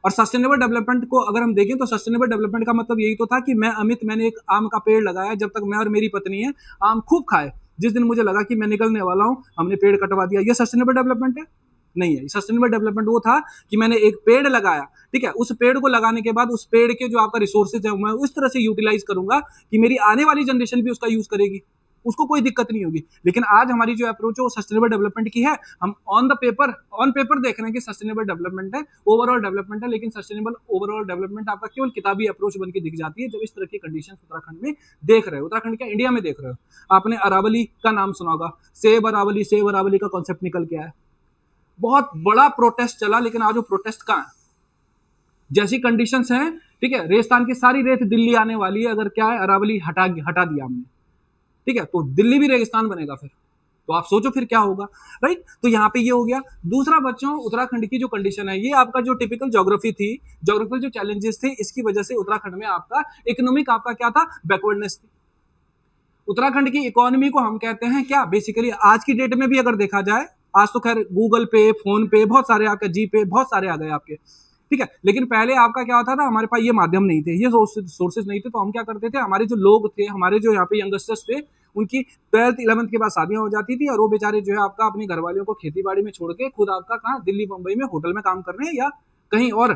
और सस्टेनेबल डेवलपमेंट को अगर हम देखें तो सस्टेनेबल डेवलपमेंट का मतलब यही तो था कि मैंने एक आम का पेड़ लगाया, जब तक मैं और मेरी पत्नी है आम खूब खाए, जिस दिन मुझे लगा कि मैं निकलने वाला हूं हमने पेड़ कटवा दिया। ये सस्टेनेबल डेवलपमेंट है? नहीं है। सस्टेनेबल डेवलपमेंट वो था कि मैंने एक पेड़ लगाया, ठीक है, उस पेड़ को लगाने के बाद उस पेड़ के जो आपका रिसोर्सेज है मैं उस तरह से यूटिलाइज करूंगा कि मेरी आने वाली जनरेशन भी उसका यूज करेगी, उसको कोई दिक्कत नहीं होगी। लेकिन आज हमारी जो अप्रोच है वो सस्टेनेबल डेवलपमेंट की है। हम ऑन पेपर देख रहे हैं कि सस्टेनेबल डेवलपमेंट है, ओवरऑल डेवलपमेंट है, लेकिन सस्टेनेबल ओवरऑल डेवलपमेंट आपका केवल किताबी अप्रोच बन के दिख जाती है जब इस तरह की कंडीशन उत्तराखंड में देख रहे हो। उत्तराखंड क्या, इंडिया में देख रहे हो। आपने अरावली का नाम सुना होगा, सेब अरावली का कॉन्सेप्ट निकल के आया, बहुत बड़ा प्रोटेस्ट चला, लेकिन आज वो प्रोटेस्ट कहां है? जैसी कंडीशंस हैं, ठीक है, रेगिस्तान की सारी रेत दिल्ली आने वाली है, अगर क्या है अरावली हटा दिया हमने, ठीक है, तो दिल्ली भी रेगिस्तान बनेगा फिर। तो आप सोचो फिर क्या होगा, राइट। तो यहाँ पे ये हो गया। दूसरा बच्चों, उत्तराखंड की जो कंडीशन है, ये आपका जो टिपिकल ज्योग्राफी थी, ज्योग्राफिकल जो चैलेंजेस थे, इसकी वजह से उत्तराखंड में आपका इकोनॉमिक आपका क्या था, बैकवर्डनेस थी। उत्तराखंड की इकोनॉमी को हम कहते हैं क्या, बेसिकली आज की डेट में भी अगर देखा जाए, आज तो खैर गूगल पे, फोन पे, बहुत सारे आपके जी पे, बहुत सारे आ गए आपके, ठीक है, लेकिन पहले आपका क्या होता था, हमारे पास ये माध्यम नहीं थे, ये सोर्सेज नहीं थे, तो हम क्या करते थे, हमारे जो लोग थे, हमारे जो यहाँ पे यंगस्टर्स थे, उनकी 12th 11th के बाद शादियां हो जाती थी, और वो बेचारे जो है आपका अपने घर वालों को खेती बाड़ी में छोड़ के खुद आपका कहाँ, दिल्ली मुंबई में होटल में काम करने या कहीं और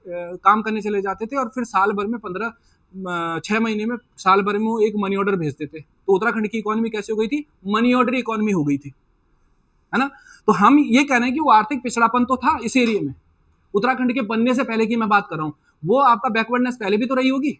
काम करने चले जाते थे, और फिर साल भर में 6 महीने में, साल भर में वो एक मनी ऑर्डर भेजते थे। तो उत्तराखंड की इकोनॉमी कैसे हो गई थी, मनी ऑर्डर इकोनॉमी हो गई थी, है ना। तो हम ये कह रहे हैं कि वो आर्थिक पिछड़ापन तो था इस एरिया में, उत्तराखंड के बनने से पहले की मैं बात कर रहा हूं, वो आपका बैकवर्डनेस पहले भी तो रही होगी।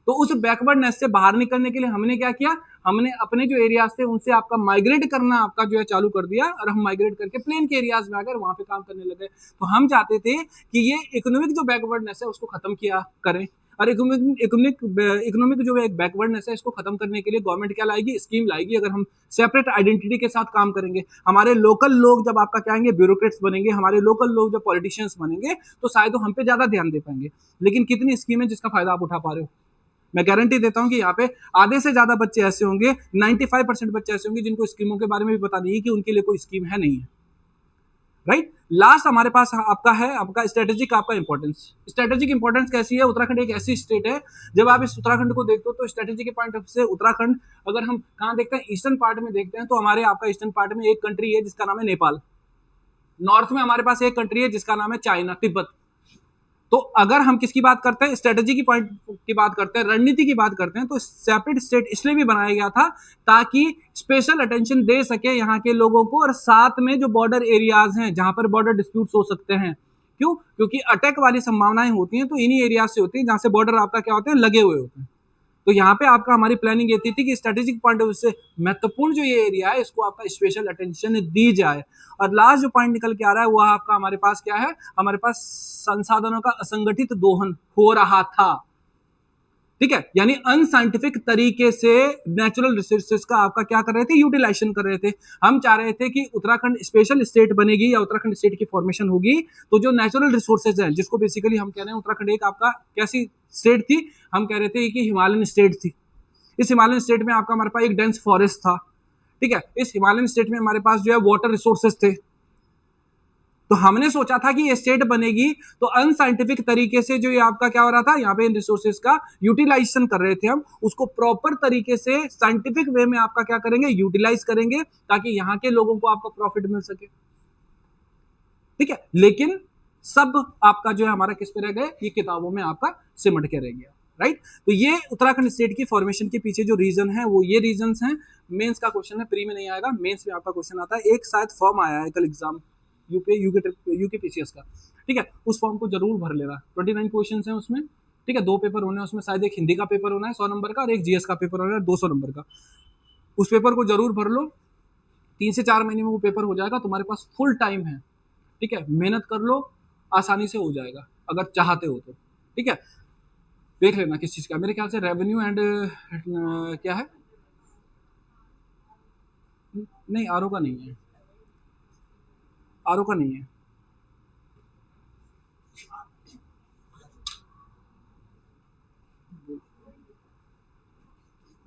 तो उस बैकवर्डनेस से बाहर निकलने के लिए हमने क्या किया, हमने अपने जो एरियाज थे उनसे आपका माइग्रेट करना आपका जो है चालू कर दिया, और हम माइग्रेट करके प्लेन के एरियाज में आकर वहां पे काम करने लगे। तो हम चाहते थे कि ये इकोनॉमिक जो बैकवर्डनेस है उसको खत्म किया करें, और इकोनॉमिक जो एक बैकवर्डनेस है इसको खत्म करने के लिए गवर्नमेंट क्या लाएगी, स्कीम लाएगी। अगर हम सेपरेट आइडेंटिटी के साथ काम करेंगे, हमारे लोकल लोग जब आपका क्या आएंगे, ब्यूरोक्रेट्स बनेंगे, हमारे लोकल लोग जब पॉलिटिशियंस बनेंगे, तो शायद हम पे ज्यादा ध्यान दे पाएंगे। लेकिन कितनी स्कीम है जिसका फायदा आप उठा पा रहे हो? मैं गारंटी देता हूं कि यहाँ पे आधे से ज्यादा बच्चे ऐसे होंगे, 95% बच्चे ऐसे होंगे जिनको स्कीमों के बारे में भी पता नहीं है कि उनके लिए कोई स्कीम है नहीं है, राइट। लास्ट हमारे पास आपका है आपका स्ट्रेटेजिक आपका इंपॉर्टेंस। स्ट्रेटेजिक इंपॉर्टेंस कैसी है, उत्तराखंड एक ऐसी स्टेट है, जब आप इस उत्तराखंड को देखते हो तो स्ट्रेटेजी के पॉइंट ऑफ से उत्तराखंड, अगर हम कहाँ देखते हैं, ईस्टर्न पार्ट में देखते हैं, तो हमारे आपका ईस्टर्न पार्ट में एक कंट्री है जिसका नाम है नेपाल, नॉर्थ में हमारे पास एक कंट्री है जिसका नाम है चाइना, तिब्बत। तो अगर हम किसकी बात करते हैं, स्ट्रेटेजी की पॉइंट की बात करते हैं, रणनीति की बात करते हैं, तो सेपरेट स्टेट इसलिए भी बनाया गया था ताकि स्पेशल अटेंशन दे सके यहाँ के लोगों को, और साथ में जो बॉर्डर एरियाज हैं जहां पर बॉर्डर डिस्प्यूट्स हो सकते हैं, क्यों, क्योंकि अटैक वाली संभावनाएं होती हैं तो इन्हीं एरियाज से होती है जहां से बॉर्डर आपका क्या होते हैं, लगे हुए होते हैं। तो यहाँ पे आपका हमारी प्लानिंग ये थी कि स्ट्रेटेजिक पॉइंट ऑफ व्यू से महत्वपूर्ण जो ये एरिया है इसको आपका स्पेशल अटेंशन दी जाए। और लास्ट जो पॉइंट निकल के आ रहा है वो आपका हमारे पास क्या है, हमारे पास संसाधनों का असंगठित दोहन हो रहा था, ठीक है, यानी अनसाइंटिफिक तरीके से नेचुरल रिसोर्सेज का आपका क्या कर रहे थे, यूटिलाइजेशन कर रहे थे। हम चाह रहे थे कि उत्तराखंड स्पेशल स्टेट बनेगी या उत्तराखंड स्टेट की फॉर्मेशन होगी, तो जो नेचुरल रिसोर्सेज हैं, जिसको बेसिकली हम कह रहे हैं उत्तराखंड एक आपका कैसी स्टेट थी, हम कह रहे थे कि हिमालयन स्टेट थी। इस हिमालयन स्टेट में आपका हमारे पास एक डेंस फॉरेस्ट था, ठीक है, इस हिमालयन स्टेट में हमारे पास जो है वाटर रिसोर्सेज थे। तो हमने सोचा था कि ये स्टेट बनेगी तो अनसाइंटिफिक तरीके से जो ये आपका क्या हो रहा था, यहाँ पे इन रिसोर्सेज का यूटिलाइजेशन कर रहे थे हम, उसको प्रॉपर तरीके से साइंटिफिक वे में आपका क्या करेंगे, यूटिलाइज करेंगे, ताकि यहाँ के लोगों को आपका प्रॉफिट मिल सके। ठीक है, लेकिन सब आपका जो है हमारा किस पे रह गए, ये किताबों में आपका सिमट के रह गया। राइट, तो ये उत्तराखंड स्टेट की फॉर्मेशन के पीछे जो रीजन है वो ये रीजंस हैं। मेंस का क्वेश्चन है, प्री में नहीं आएगा, मेंस में आपका क्वेश्चन आता है। एक शायद फॉर्म आया है कल एग्जाम यूके पीसीएस का, ठीक है, उस फॉर्म को जरूर भर लेना। 29 क्वेश्चन हैं उसमें, ठीक है, 2 पेपर होने हैं उसमें, शायद एक हिंदी का पेपर होना है 100 नंबर का और एक जीएस का पेपर होना है 200 नंबर का। उस पेपर को जरूर भर लो, 3 से 4 महीने में वो पेपर हो जाएगा, तुम्हारे पास फुल टाइम है। ठीक है, मेहनत कर लो, आसानी से हो जाएगा अगर चाहते हो तो। ठीक है, देख लेना किस चीज का, मेरे ख्याल से रेवेन्यू एंड क्या है, नहीं आरओ का नहीं है, आरओ का नहीं है,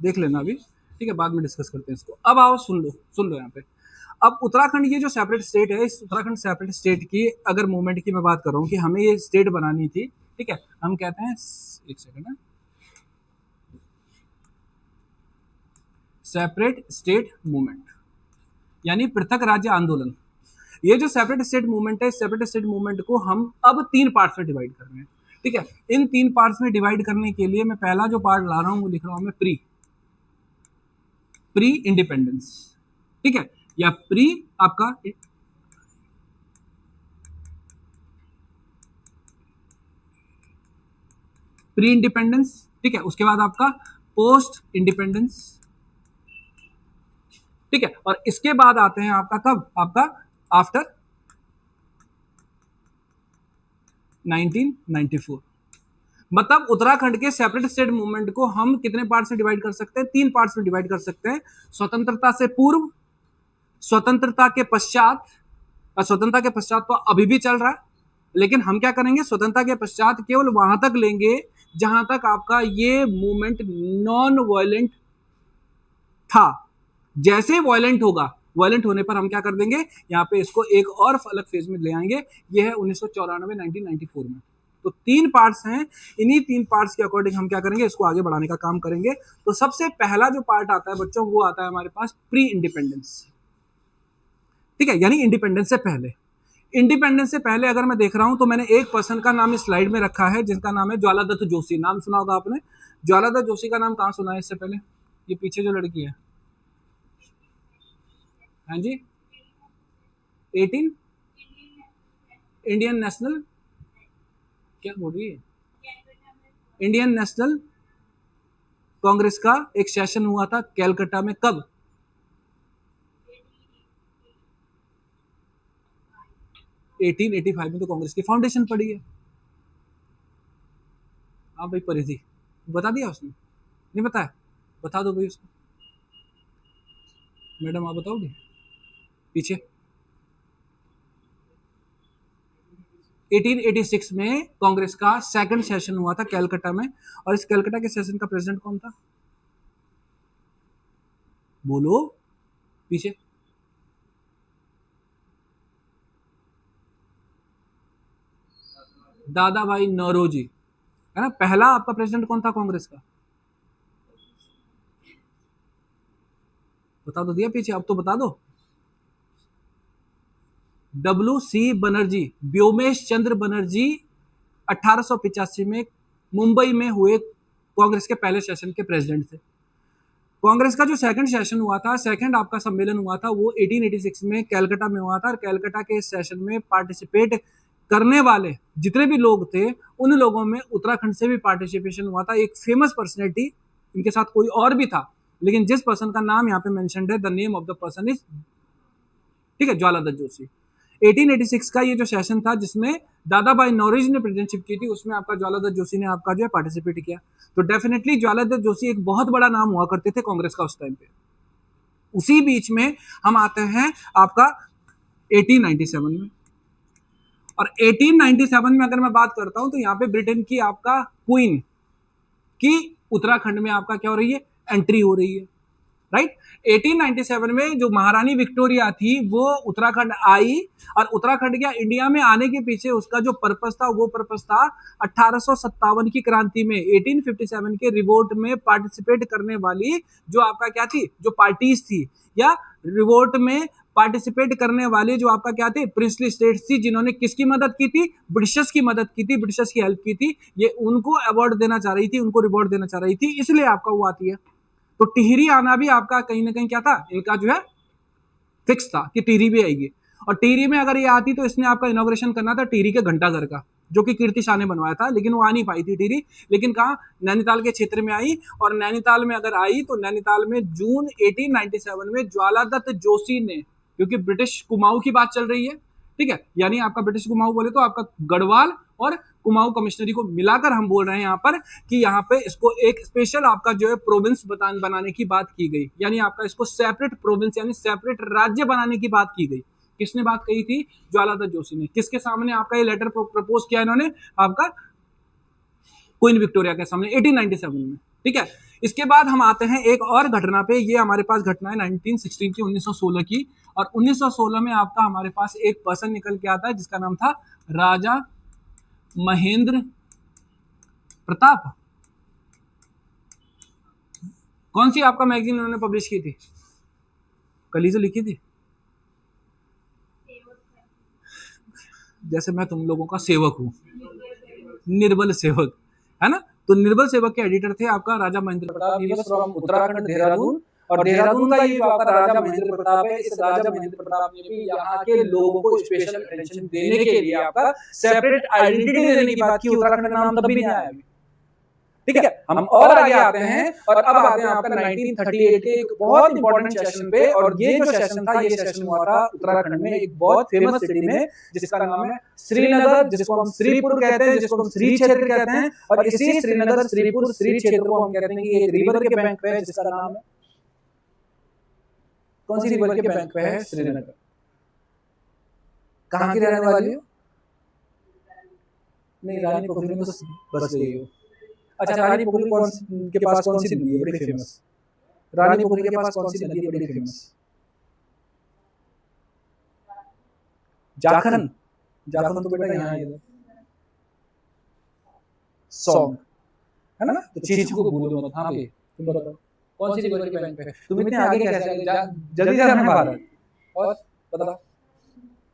देख लेना अभी। ठीक है, बाद में डिस्कस करते हैं इसको। अब आओ सुन लो यहाँ पे। अब उत्तराखंड ये जो सेपरेट स्टेट है, इस उत्तराखंड सेपरेट स्टेट की अगर मूवमेंट की मैं बात कर रहा हूँ कि हमें ये स्टेट बनानी थी, ठीक है, हम कहते हैं, एक सेकंड है, सेपरेट स्टेट मूवमेंट यानी पृथक राज्य आंदोलन। ये जो सेपरेट स्टेट मूवमेंट है, सेपरेट स्टेट मूवमेंट को हम अब 3 पार्ट्स में डिवाइड कर रहे हैं। ठीक है, इन 3 पार्ट्स में डिवाइड करने के लिए मैं पहला जो पार्ट ला रहा हूं वो लिख रहा हूं मैं प्री इंडिपेंडेंस। ठीक है, या प्री आपका प्री इंडिपेंडेंस, ठीक है, उसके बाद आपका पोस्ट इंडिपेंडेंस, ठीक है, और इसके बाद आते हैं आपका कब, आपका आफ्टर 1994। मतलब उत्तराखंड के सेपरेट स्टेट मूवमेंट को हम कितने पार्ट से डिवाइड कर सकते हैं, 3 पार्ट्स में डिवाइड कर सकते हैं। स्वतंत्रता से पूर्व, स्वतंत्रता के पश्चात, और स्वतंत्रता के पश्चात तो अभी भी चल रहा है, लेकिन हम क्या करेंगे, स्वतंत्रता के पश्चात केवल वहां तक लेंगे जहां तक आपका ये मूवमेंट नॉन वायलेंट था। जैसे ही वायलेंट होगा, वायलेंट होने पर हम क्या कर देंगे, यहाँ पे इसको एक और अलग फेज में ले आएंगे। ये है 1994 में। तो 3 पार्ट्स हैं, इन्हीं 3 पार्ट्स के अकॉर्डिंग हम क्या करेंगे, इसको आगे बढ़ाने का काम करेंगे। तो सबसे पहला जो पार्ट आता है बच्चों, वो आता है हमारे पास प्री इंडिपेंडेंस। ठीक है, यानी इंडिपेंडेंस से पहले। इंडिपेंडेंस से पहले अगर मैं देख रहा हूं तो मैंने एक पर्सन का नाम इस स्लाइड में रखा है जिनका नाम है ज्वाला दत्त जोशी। नाम सुना होगा आपने, ज्वाला दत्त जोशी का नाम कहां सुना है इससे पहले, ये पीछे जो लड़की है, हाँ जी, 18 इंडियन नेशनल, क्या बोल रही है, इंडियन नेशनल कांग्रेस का एक सेशन हुआ था कैलकाटा में, कब, 1885 में तो कांग्रेस की फाउंडेशन पड़ी है। हाँ भाई परिधि बता दिया उसने, नहीं बताया, बता दो भाई उसको, मैडम आप बताओगे पीछे। 1886 में कांग्रेस का सेकंड सेशन हुआ था कैलकाटा में, और इस कैलकाटा के सेशन का प्रेसिडेंट कौन था, बोलो पीछे, दादा भाई नौरोजी, है ना। पहला आपका प्रेसिडेंट कौन था कांग्रेस का, बता दो दिया पीछे, अब तो बता दो, WC बनर्जी, व्योमेश चंद्र बनर्जी 1885 में मुंबई में हुए कांग्रेस के पहले सेशन के प्रेसिडेंट थे। कांग्रेस का जो सेकंड सेशन हुआ था, सेकंड आपका सम्मेलन हुआ था, वो 1886 में कैलकाटा में हुआ था, और कैलकाटा के सेशन में पार्टिसिपेट करने वाले जितने भी लोग थे, उन लोगों में उत्तराखंड से भी पार्टिसिपेशन हुआ था। एक फेमस पर्सनैलिटी, इनके साथ कोई और भी था, लेकिन जिस पर्सन का नाम यहाँ पे मेंशन्ड है, the name of the person is, ठीक है, ज्वाला दत्त जोशी। 1886 का ये जो सेशन था जिसमें दादा भाई नौरोजी ने प्रेसिडेंटशिप की थी, उसमें आपका ज्वाला दत्त जोशी ने आपका जो है पार्टिसिपेट किया। तो डेफिनेटली ज्वाला दत्त जोशी एक बहुत बड़ा नाम हुआ करते थे कांग्रेस का उस टाइम पे। उसी बीच में हम आते हैं आपका 1897 में, और 1897 में अगर मैं बात करता हूं तो यहाँ पे ब्रिटेन की आपका क्वीन की उत्तराखंड में आपका क्या हो रही है, एंट्री हो रही है। राइट। 1897 में जो महारानी विक्टोरिया थी वो उत्तराखंड आई, और उत्तराखंड या इंडिया में आने के पीछे उसका जो पर्पस था वो पर्पस था 1857 की क्रांति में 1857 के रिवोल्ट में पार्टिसिपेट करने वाली जो आपका क्या थी, जो पार्टीज थी या रिवोल्ट में पार्टिसिपेट करने वाले जो आपका क्या थे, प्रिंसली स्टेट्स थी, जिन्होंने किसकी मदद की थी, ब्रिटिशर्स की मदद की थी, ब्रिटिशर्स की हेल्प की थी, ये उनको अवार्ड देना चाह रही थी, उनको रिवॉर्ड देना चाह रही थी, इसलिए आपका वो आती है। तो टिहरी आना भी आपका कहीं ना कहीं क्या था, इनका जो है फिक्स था कि टिहरी भी आएगी, और टिहरी में अगर ये आती तो इसने आपका इनॉग्रेशन करना था टिहरी के घंटाघर का, जो कि कीर्ति शाह ने बनवाया था, लेकिन वो आ नहीं पाई थी टिहरी, लेकिन कहाँ, नैनीताल के क्षेत्र में आई, और नैनीताल में अगर आई तो नैनीताल में जून 1897 में ज्वालादत्त जोशी ने, क्योंकि ब्रिटिश कुमाऊं की बात चल रही है, ठीक है, यानी आपका ब्रिटिश कुमाऊं बोले तो आपका गढ़वाल और कुमाऊं कमिश्नरी को मिलाकर हम बोल रहे हैं यहाँ पर कि यहाँ पे इसको एक स्पेशल आपका जो है प्रोविंस बनाने की बात की गई, यानी आपका इसको सेपरेट प्रोविंस यानी सेपरेट राज्य बनाने की बात की गई। किसने बात कही थी, ज्वालादत्त जोशी ने। किसके सामने आपका ये लेटर प्रपोज किया इन्होंने, आपका क्वीन विक्टोरिया के सामने 1897 में, ठीक है। इसके बाद हम आते हैं एक और घटना पे, ये हमारे पास घटना है 1916 की, 1916 की, और 1916 में आपका हमारे पास एक पर्सन निकल के आता है जिसका नाम था राजा महेंद्र प्रताप। कौन सी आपका मैगजीन उन्होंने पब्लिश की थी, कल ही तो लिखी थी, जैसे मैं तुम लोगों का सेवक हूं, निर्बल सेवक, है ना। तो निर्बल सेवक के एडिटर थे आपका Raja Mahendra Pratap, he was from Uttarakhand, Dehradun, और देहरादून का ये जो आपका राजा महेंद्र प्रताप है, इस राजा महेंद्र प्रताप ने भी यहाँ के लोगों को स्पेशल अटेंशन देने के लिए आपका सेपरेट आइडेंटिटी देने की बात की, उत्तराखंड का नाम तब भी नहीं आया अभी, ठीक है। हम और आगे आते हैं, और अब आते हैं आपका 1938 के एक बहुत इंपॉर्टेंट सेशन पे, और ये जो सेशन था, ये सेशन हुआ था उत्तराखंड में एक बहुत फेमस सिटी में जिसका नाम है श्रीनगर, जिसको हम श्रीपुर कहते हैं, जिसको हम श्री क्षेत्र कहते हैं, और इसी श्रीनगर, श्रीपुर, श्री क्षेत्र को हम कहते हैं कि एक रिवर के बैंक पे है जिसका नाम है, कौन सी रिवर के बैंक पे है, श्रीनगर। कहाँ की रहने वाली हो, नहीं रानी पोखरी में तो बस गई हो, अच्छा रानी पोखरी के पास कौन सी नदी है बड़ी फेमस, रानी पोखरी के पास कौन सी नदी है बड़ी फेमस, जाखन, जाखन तो बेटा यहाँ है, सॉन्ग, है ना, तो चीज को भूल मत, हाँ भाई तुम बताओ कौन सी रिवर के बैंक पे है, तुम इतने आगे कैसे जल्दी से हमें बाहर, और बताओ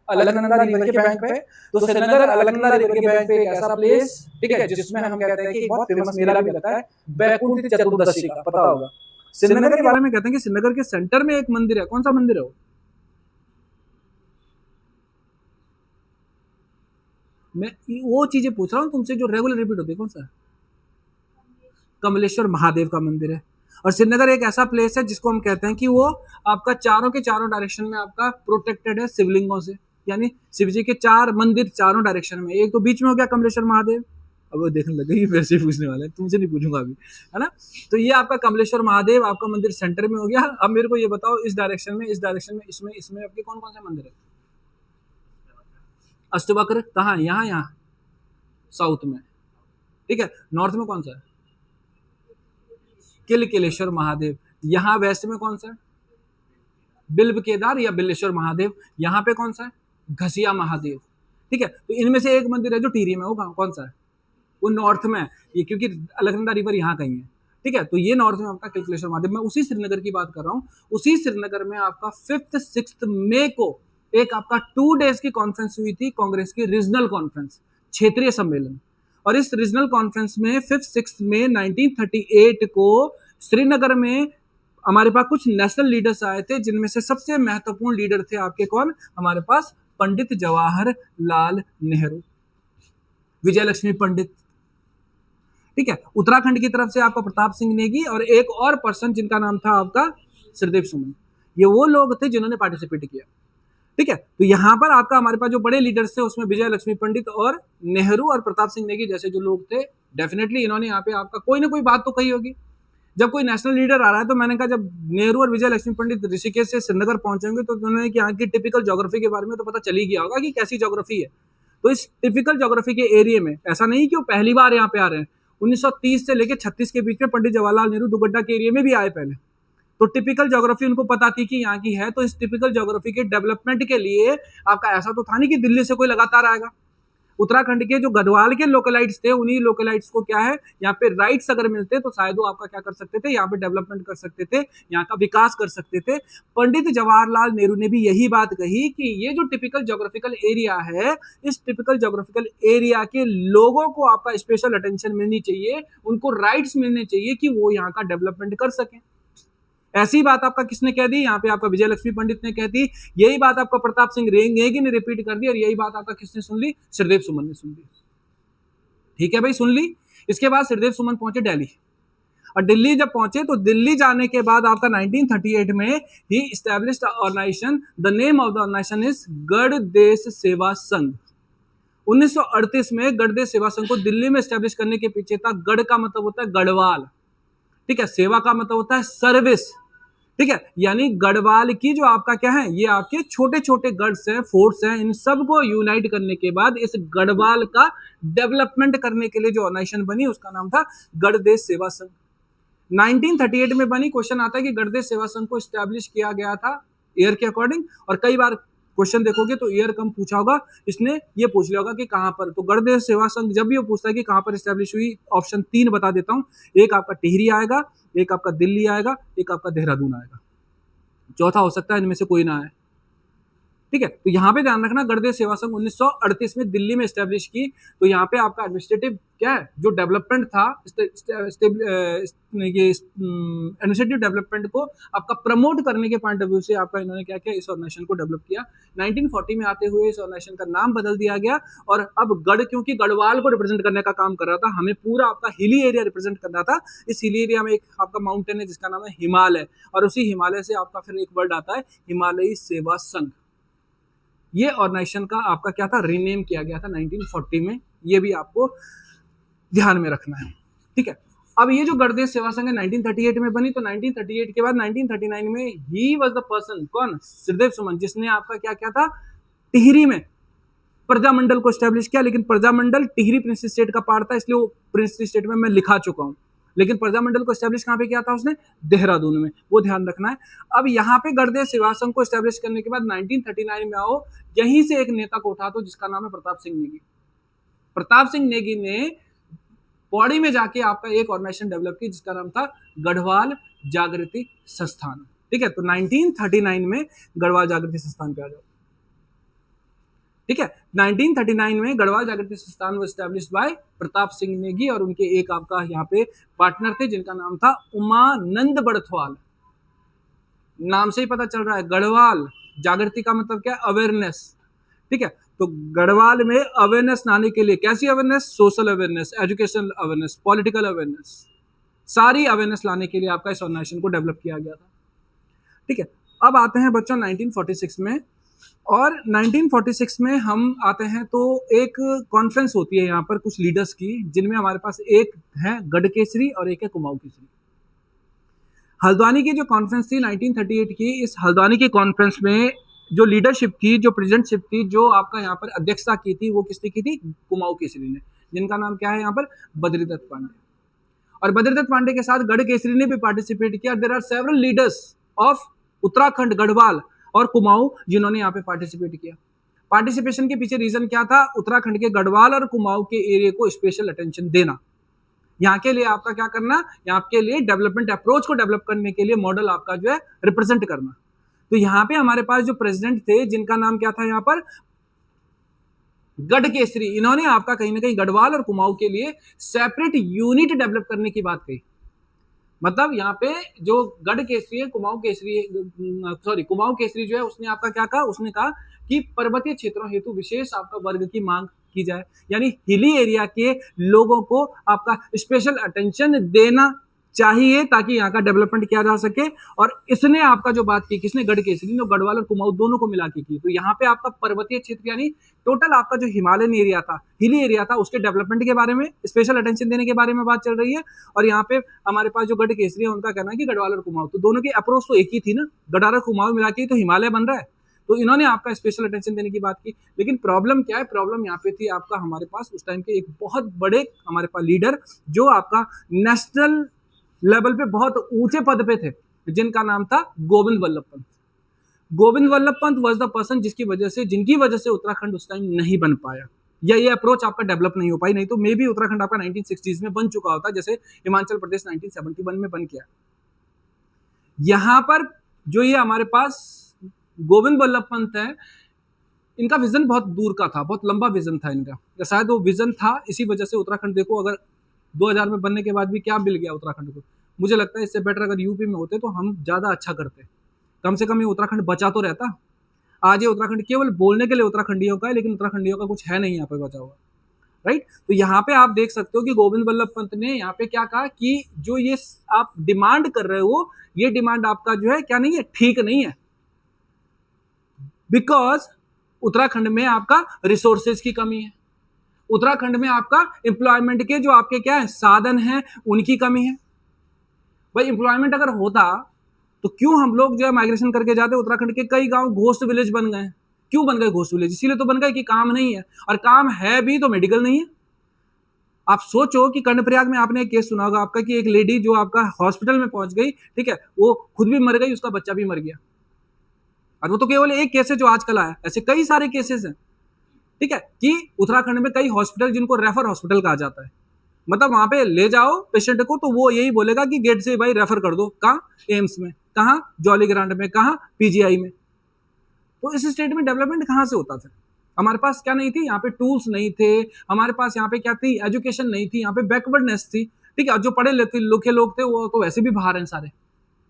अलकनंदा रिवर के बैंक पे, तो श्रीनगर अलकनंदा रिवर के बैंक पे एक ऐसा प्लेस, ठीक है, जिसमें हम कहते हैं कि बहुत फेमस मेला भी लगता है बैकुंठ चतुर्दशी का, पता होगा। श्रीनगर के बारे में कहते हैं कि श्रीनगर के सेंटर में एक मंदिर है, कौन सा मंदिर है वो, मैं वो चीजें पूछ रहा हूँ तुमसे जो रेगुलर रिपीट होती है, कौन सा, कमलेश्वर महादेव का मंदिर है। और श्रीनगर एक ऐसा प्लेस है जिसको हम कहते हैं कि वो आपका चारों के चारों डायरेक्शन में आपका प्रोटेक्टेड है शिवलिंगों से, यानी शिव जी के 4 मंदिर चारों डायरेक्शन में, एक तो बीच में हो गया कमलेश्वर महादेव, अब वो देखने लगे मेरे से पूछने वाला है, तुमसे नहीं पूछूंगा अभी, है ना। तो ये आपका कमलेश्वर महादेव आपका मंदिर सेंटर में हो गया। अब मेरे को ये बताओ इस डायरेक्शन में, इस डायरेक्शन में, इसमें इसमें आपके कौन कौन से मंदिर है, अष्टवक्र कहाँ है, यहाँ साउथ में, ठीक है। नॉर्थ में कौन सा है, किलेश्वर महादेव, यहाँ वेस्ट में कौन सा है, बिल्व केदार या बिल्लेश्वर महादेव, यहाँ पे कौन सा है, घसिया महादेव, ठीक है। तो इनमें से एक मंदिर है जो टिहरी में होगा, कौन सा है, वो नॉर्थ में है, ये क्योंकि अलकनंदा रिवर यहाँ कहीं है, ठीक है। तो ये नॉर्थ में आपका किलेश्वर महादेव। मैं उसी श्रीनगर की बात कर रहा हूँ, उसी श्रीनगर में आपका 5th 6th मई को एक आपका 2 डेज की कॉन्फ्रेंस हुई थी, कांग्रेस की रीजनल कॉन्फ्रेंस, क्षेत्रीय सम्मेलन, और इस रीजनल कॉन्फ्रेंस में 5th 6th मई 1938 को श्रीनगर में हमारे पास कुछ नेशनल लीडर्स आए थे, जिनमें से सबसे महत्वपूर्ण लीडर थे आपके कौन, हमारे पास पंडित जवाहरलाल नेहरू, विजय लक्ष्मी पंडित, ठीक है। उत्तराखंड की तरफ से आपका प्रताप सिंह नेगी, और एक और पर्सन जिनका नाम था आपका श्रीदेव सुमन, ये वो लोग थे जिन्होंने पार्टिसिपेट किया, ठीक है। तो यहाँ पर आपका हमारे पास जो बड़े लीडर्स थे उसमें विजय लक्ष्मी पंडित और नेहरू और प्रताप सिंह नेगी जैसे जो लोग थे, डेफिनेटली इन्होंने यहाँ पे आपका कोई ना कोई बात तो कही होगी। जब कोई नेशनल लीडर आ रहा है तो मैंने कहा जब नेहरू और विजय लक्ष्मी पंडित ऋषिकेश से श्रीनगर पहुंचेंगे तो उन्होंने यहाँ की टिपिकल ज्योग्राफी के बारे में तो पता चल ही गया होगा कि कैसी ज्योग्राफी है। तो इस टिपिकल ज्योग्राफी के एरिया में ऐसा नहीं कि वो पहली बार यहाँ पे आ रहे हैं, 1930 से लेकर 36 के बीच में पंडित जवाहरलाल नेहरू दुगड्डा के एरिया में भी आए पहले। तो टिपिकल ज्योग्राफी उनको पता थी कि यहाँ की है, तो इस टिपिकल ज्योग्राफी के डेवलपमेंट के लिए आपका ऐसा तो था नहीं कि दिल्ली से कोई लगातार आएगा। उत्तराखंड के जो गढ़वाल के लोकलाइट्स थे, उन्हीं लोकलाइट्स को क्या है, यहाँ पे राइट्स अगर मिलते तो शायद वो आपका क्या कर सकते थे, यहाँ पे डेवलपमेंट कर सकते थे, यहाँ का विकास कर सकते थे। पंडित जवाहरलाल नेहरू ने भी यही बात कही कि ये जो टिपिकल ज्योग्राफिकल एरिया है, इस टिपिकल ज्योग्राफिकल एरिया के लोगों को आपका स्पेशल अटेंशन मिलनी चाहिए, उनको राइट्स मिलने चाहिए कि वो यहाँ का डेवलपमेंट कर सकें। ऐसी बात आपका किसने कह दी, यहाँ पे आपका विजय लक्ष्मी पंडित ने कह दी। यही बात आपका प्रताप सिंह नेगी ने रिपीट कर दी, और यही बात आपका किसने सुन ली, श्रीदेव सुमन ने सुन ली। ठीक है भाई, सुन ली। इसके बाद श्रीदेव सुमन पहुंचे दिल्ली, और दिल्ली जब पहुंचे तो दिल्ली जाने के बाद आपका 1938 में he established organisation, the name of the organisation is Garhdesh Seva Sangh. 1938 में गढ़देश सेवा संघ को दिल्ली में इस्टेब्लिश करने के पीछे था, गढ़ का मतलब होता है गढ़वाल, ठीक है, सेवा का मतलब होता है सर्विस, ठीक है, यानी गढ़वाल की जो आपका क्या है, ये आपके छोटे छोटे गढ़s हैं, फोर्ट्स हैं, इन सब को यूनाइट करने के बाद इस गढ़वाल का डेवलपमेंट करने के लिए जो ऑर्गेनाइजेशन बनी उसका नाम था गढ़देश सेवा संघ। 1938 में बनी। क्वेश्चन आता है कि गढ़देश सेवा संघ को स्टैब्लिश किया गया था ईयर के अकॉर्डिंग, और कई बार क्वेश्चन देखोगे तो ईयर कम पूछा होगा, इसने ये पूछ लिया होगा कि कहां पर। तो गढ़देश सेवा संघ जब भी वो पूछता है कि कहां पर स्टैब्लिश हुई, ऑप्शन 3 बता देता हूं, एक आपका टिहरी आएगा, एक आपका दिल्ली आएगा, एक आपका देहरादून आएगा, चौथा हो सकता है इनमें से कोई ना आए। ठीक है, तो यहाँ पे ध्यान रखना, गढ़देश सेवा संघ 1938 में दिल्ली में स्टैब्लिश की। तो यहाँ पे आपका एडमिनिस्ट्रेटिव क्या है, जो डेवलपमेंट था, ये एडमिनिस्ट्रेटिव डेवलपमेंट को आपका प्रमोट करने के पॉइंट ऑफ व्यू से आपका इन्होंने क्या किया, इस ऑर्गेनाइजेशन को डेवलप किया। 1940 में आते हुए इस ऑर्गेनाइजेशन का नाम बदल दिया गया, और अब गढ़ क्योंकि गढ़वाल को रिप्रेजेंट करने का काम कर रहा था, हमें पूरा आपका हिली एरिया रिप्रेजेंट करना था। इस हिली एरिया में एक आपका माउंटेन है जिसका नाम है हिमालय, और उसी हिमालय से आपका फिर एक वर्ड आता है हिमालयी सेवा संघ। ये ऑर्गेनाइजेशन का आपका क्या था, रीनेम किया गया था 1940 में, ये भी आपको ध्यान में रखना है। ठीक है, अब ये जो गढ़देश सेवा संघ है 1938 में बनी, तो 1938 के बाद 1939 में ही वाज द पर्सन, कौन, श्रीदेव सुमन, जिसने आपका क्या किया था, टिहरी में प्रजामंडल को स्टैब्लिश किया। लेकिन प्रजामंडल टिहरी प्रिंस स्टेट का पार्ट था, इसलिए वो प्रिंस स्टेट में मैं लिखा चुका हूं, लेकिन प्रजामंडल को स्टैब्लिश कहां पे किया था उसने, देहरादून में, वो ध्यान रखना है। अब यहाँ पे गढ़देश सेवा संघ को स्टैब्लिश करने के बाद 1939 में आओ, यहीं से एक नेता को उठा दो जिसका नाम है प्रताप सिंह नेगी। प्रताप सिंह नेगी ने पौड़ी में जाके आपका एक ऑर्गेनाइजेशन डेवलप की जिसका नाम था गढ़वाल जागृति संस्थान। ठीक है, तो 1939 में गढ़वाल जागृति संस्थान पे आ जाओ। ठीक है, 1939 में गढ़वाल जागृति संस्थान वो एस्टैब्लिश बाय प्रताप सिंह नेगी, और उनके एक आपका यहाँ पे पार्टनर थे जिनका नाम था उमानंद बड़थवाल। नाम से ही पता चल रहा है, गढ़वाल जागृति का मतलब क्या, अवेयरनेस। ठीक है, तो गढ़वाल में अवेयरनेस लाने के लिए, कैसी awareness, social awareness, educational awareness, political awareness, सारी अवेयरनेस लाने के लिए आपका इस ऑर्गेनाइजेशन को डेवलप किया गया था। ठीक है, अब आते हैं बच्चों 1946 में, और 1946 में हम आते हैं तो एक कॉन्फ्रेंस होती है यहाँ पर कुछ लीडर्स की, जिनमें हमारे पास एक है गढ़केसरी और एक है कुमाऊं केसरी। हल्द्वानी की जो कॉन्फ्रेंस थी 1938 की, इस हल्द्वानी की कॉन्फ्रेंस में जो लीडरशिप थी, जो प्रेसिडेंटशिप थी, जो आपका यहाँ पर अध्यक्षता की थी, वो किसने की थी, कुमाऊं केसरी ने, जिनका नाम क्या है यहाँ पर, बद्रीदत्त पांडे। और बद्रीदत्त पांडे के साथ गढ़केसरी ने भी पार्टिसिपेट किया। There are several leaders of Uttarakhand, Garhwal और कुमाऊं जिन्होंने यहाँ पे पार्टिसिपेट किया। पार्टिसिपेशन के पीछे रीजन क्या था, उत्तराखंड के गढ़वाल और कुमाऊं के एरिया को स्पेशल अटेंशन देना, यहाँ के लिए आपका क्या करना, यहाँ के लिए डेवलपमेंट अप्रोच को डेवलप करने के लिए मॉडल आपका जो है रिप्रेजेंट करना। तो यहाँ पे हमारे पास जो प्रेसिडेंट थे जिनका नाम क्या था यहाँ पर, गढ़केसरी, इन्होंने आपका कहीं ना कहीं गढ़वाल और कुमाऊं के लिए सेपरेट यूनिट डेवलप करने की बात कही। मतलब यहाँ पे जो गढ़केसरी है, कुमाऊं केसरी जो है, उसने आपका क्या कहा, उसने कहा कि पर्वतीय क्षेत्रों हेतु विशेष आपका वर्ग की मांग की जाए, यानी हिली एरिया के लोगों को आपका स्पेशल अटेंशन देना चाहिए ताकि यहाँ का डेवलपमेंट किया जा सके। और इसने आपका जो बात की, किसने, गढ़केसरी ने, गढ़वाल और कुमाऊं दोनों को मिला के की। तो यहाँ पे आपका पर्वतीय क्षेत्र यानी टोटल आपका जो हिमालयन एरिया था, हिली एरिया था, उसके डेवलपमेंट के बारे में स्पेशल अटेंशन देने के बारे में बात चल रही है। और यहाँ पे हमारे पास जो गढ़केसरी है उनका कहना है कि गढ़वाल और कुमाऊं, तो दोनों की अप्रोच तो एक ही थी ना, गढ़वाल और कुमाऊं मिला के तो हिमालय बन रहा है। तो इन्होंने आपका स्पेशल अटेंशन देने की बात की। लेकिन प्रॉब्लम क्या है, प्रॉब्लम यहाँ पे थी आपका, हमारे पास उस टाइम के एक बहुत बड़े हमारे पास लीडर जो आपका नेशनल लेवल पे बहुत ऊंचे पद पे थे, जिनका नाम था Govind Vallabh Pant. Govind Vallabh Pant was the person जिनकी वजह से उत्तराखंड उस टाइम नहीं बन पाया, या ये अप्रोच आपका डेवलप नहीं हो पाई, नहीं तो मे भी उत्तराखंड आपका 1960s में बन चुका होता, जैसे हिमाचल प्रदेश 1971 में बन गया। यहां पर जो ये हमारे पास गोविंद वल्लभ पंत है, इनका विजन बहुत दूर का था, बहुत लंबा विजन था इनका, या शायद वो विजन था इसी वजह से उत्तराखंड देखो अगर 2000 में बनने के बाद भी क्या मिल गया उत्तराखंड को। मुझे लगता है इससे बेटर अगर यूपी में होते तो हम ज्यादा अच्छा करते, कम से कम ये उत्तराखंड बचा तो रहता। आज ये उत्तराखंड केवल बोलने के लिए उत्तराखंडियों का है, लेकिन उत्तराखंडियों का कुछ है नहीं यहाँ पे बचा हुआ, राइट। तो यहाँ पे आप देख सकते हो कि गोविंद वल्लभ पंत ने यहाँ पे क्या कहा कि जो ये आप डिमांड कर रहे हो, ये डिमांड आपका जो है क्या नहीं है, ठीक नहीं है, बिकॉज उत्तराखंड में आपका रिसोर्सेज की कमी है, उत्तराखंड में आपका एम्प्लॉयमेंट के जो आपके क्या है साधन हैं उनकी कमी है। भाई एम्प्लॉयमेंट अगर होता तो क्यों हम लोग जो है माइग्रेशन करके जाते, उत्तराखंड के कई गांव घोस्ट विलेज बन गए। क्यों बन गए घोस्ट विलेज? इसीलिए तो बन गए कि काम नहीं है, और काम है भी तो मेडिकल नहीं है। आप सोचो कि कर्णप्रयाग में आपने एक केस सुना होगा आपका कि एक लेडी जो आपका हॉस्पिटल में पहुंच गई, ठीक है, वो खुद भी मर गई, उसका बच्चा भी मर गया। और वो तो केवल एक केस है जो आजकल आया, ऐसे कई सारे केसेस हैं, ठीक है, कि उत्तराखंड में कई हॉस्पिटल जिनको रेफर हॉस्पिटल कहा जाता है, मतलब वहां पे ले जाओ पेशेंट को तो वो यही बोलेगा कि गेट से भाई रेफर कर दो, कहाँ एम्स में, कहाँ जॉली ग्रांट में, कहाँ पीजीआई में। तो इस स्टेट में डेवलपमेंट कहाँ से होता था? हमारे पास क्या नहीं थी, यहाँ पे टूल्स नहीं थे, हमारे पास यहाँ पे क्या थी, एजुकेशन नहीं थी, यहाँ पे बैकवर्डनेस थी, ठीक है। जो पढ़े लिखे लोग थे वो तो वैसे भी बाहर हैं सारे,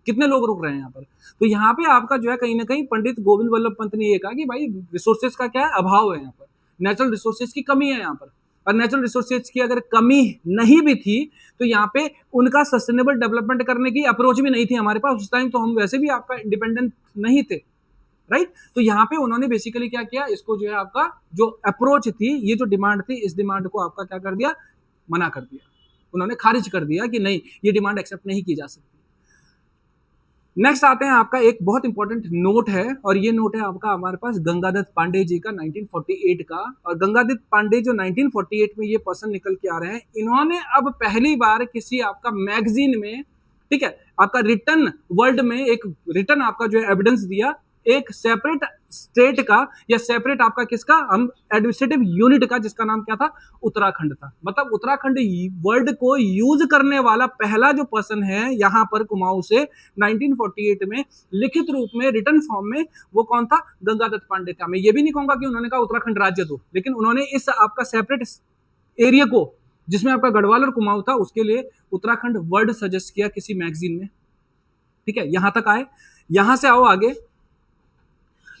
कितने लोग रुक रहे हैं यहाँ पर। तो यहाँ पे आपका जो है कहीं ना कहीं पंडित गोविंद वल्लभ पंत ने ये कहा कि भाई रिसोर्सेज का क्या है, अभाव है यहाँ पर, नेचुरल रिसोर्सेज की कमी है यहाँ पर। और नेचुरल रिसोर्सेज की अगर कमी नहीं भी थी तो यहाँ पे उनका सस्टेनेबल डेवलपमेंट करने की अप्रोच भी नहीं थी हमारे पास उस टाइम, तो हम वैसे भी आपका इंडिपेंडेंट नहीं थे, राइट। तो यहाँ पे उन्होंने बेसिकली क्या किया, इसको जो है आपका जो अप्रोच थी, ये जो डिमांड थी, इस डिमांड को आपका क्या कर दिया, मना कर दिया, उन्होंने खारिज कर दिया कि नहीं ये डिमांड एक्सेप्ट नहीं की जा सकती। नेक्स्ट आते हैं आपका एक बहुत इंपॉर्टेंट नोट है, और ये नोट है आपका हमारे पास गंगादत्त पांडे जी का 1948 का। और गंगादत्त पांडे जो 1948 में ये पर्सन निकल के आ रहे हैं, इन्होंने अब पहली बार किसी आपका मैगजीन में, ठीक है, आपका रिटर्न वर्ल्ड में एक रिटर्न आपका जो है एविडेंस दिया, एक सेपरेट स्टेट का या सेपरेट आपका किसका, हम एडमिनिस्ट्रेटिव यूनिट का, जिसका नाम क्या था, उत्तराखंड था। मतलब उत्तराखंड वर्ड को यूज करने वाला पहला जो पर्सन है यहाँ पर कुमाऊं से 1948 में लिखित रूप में रिटर्न फॉर्म में, वो कौन था, गंगादत्त पांडे था। मैं ये भी नहीं कहूंगा कि उन्होंने कहा उत्तराखंड राज्य दो, लेकिन उन्होंने इस आपका सेपरेट एरिया को जिसमें आपका गढ़वाल और कुमाऊं था उसके लिए उत्तराखंड वर्ड सजेस्ट किया किसी मैगजीन में, ठीक है। यहां तक आए, यहां से आओ आगे,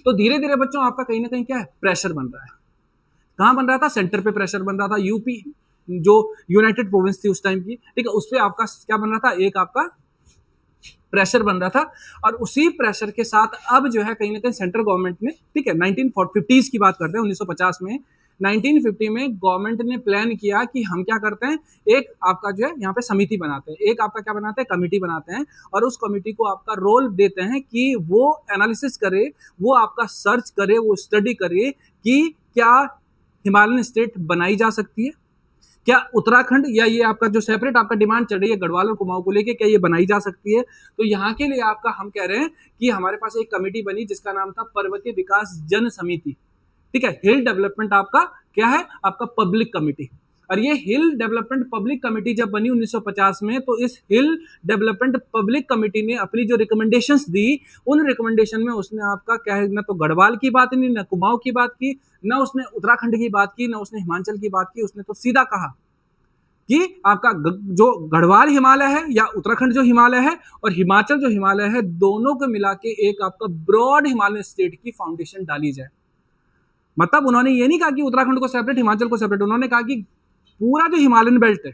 तो धीरे धीरे बच्चों आपका कहीं ना कहीं क्या है, प्रेशर बन रहा है। कहां बन रहा था, सेंटर पे प्रेशर बन रहा था। यूपी जो यूनाइटेड प्रोविंस थी उस टाइम की, ठीक है, उस पर आपका क्या बन रहा था, एक आपका प्रेशर बन रहा था। और उसी प्रेशर के साथ अब जो है कहीं ना कहीं सेंट्रल गवर्नमेंट ने, ठीक है, 1950s की बात करते हैं, 1950 में 1950 में गवर्नमेंट ने प्लान किया कि हम क्या करते हैं, एक आपका जो है यहाँ पे समिति बनाते हैं, एक आपका क्या बनाते हैं, कमिटी बनाते हैं, और उस कमिटी को आपका रोल देते हैं कि वो एनालिसिस करे, वो आपका सर्च करे, वो स्टडी करे कि क्या हिमालयन स्टेट बनाई जा सकती है, क्या उत्तराखंड या ये आपका जो सेपरेट आपका डिमांड चल रही है गढ़वाल और कुमाऊं को लेके, क्या ये बनाई जा सकती है। तो यहाँ के लिए आपका हम कह रहे हैं कि हमारे पास एक कमेटी बनी जिसका नाम था पर्वतीय विकास जन समिति, ठीक है। हिल डेवलपमेंट आपका क्या है, आपका पब्लिक कमेटी। और ये हिल डेवलपमेंट पब्लिक कमेटी जब बनी 1950 में, तो इस हिल डेवलपमेंट पब्लिक कमेटी ने अपनी जो रिकमेंडेशंस दी, उन रिकमेंडेशन में उसने आपका क्या है, ना तो गढ़वाल की बात नहीं, ना कुमाऊं की बात की, ना उसने उत्तराखंड की बात की, ना उसने हिमाचल की बात की। उसने तो सीधा कहा कि आपका जो गढ़वाल हिमालय है या उत्तराखंड जो हिमालय है और हिमाचल जो हिमालय है, दोनों को मिला के एक आपका ब्रॉड हिमालय स्टेट की फाउंडेशन डाली जाए। मतलब उन्होंने ये नहीं कहा कि उत्तराखंड को सेपरेट, हिमाचल को सेपरेट, उन्होंने कहा कि पूरा जो हिमालयन बेल्ट है,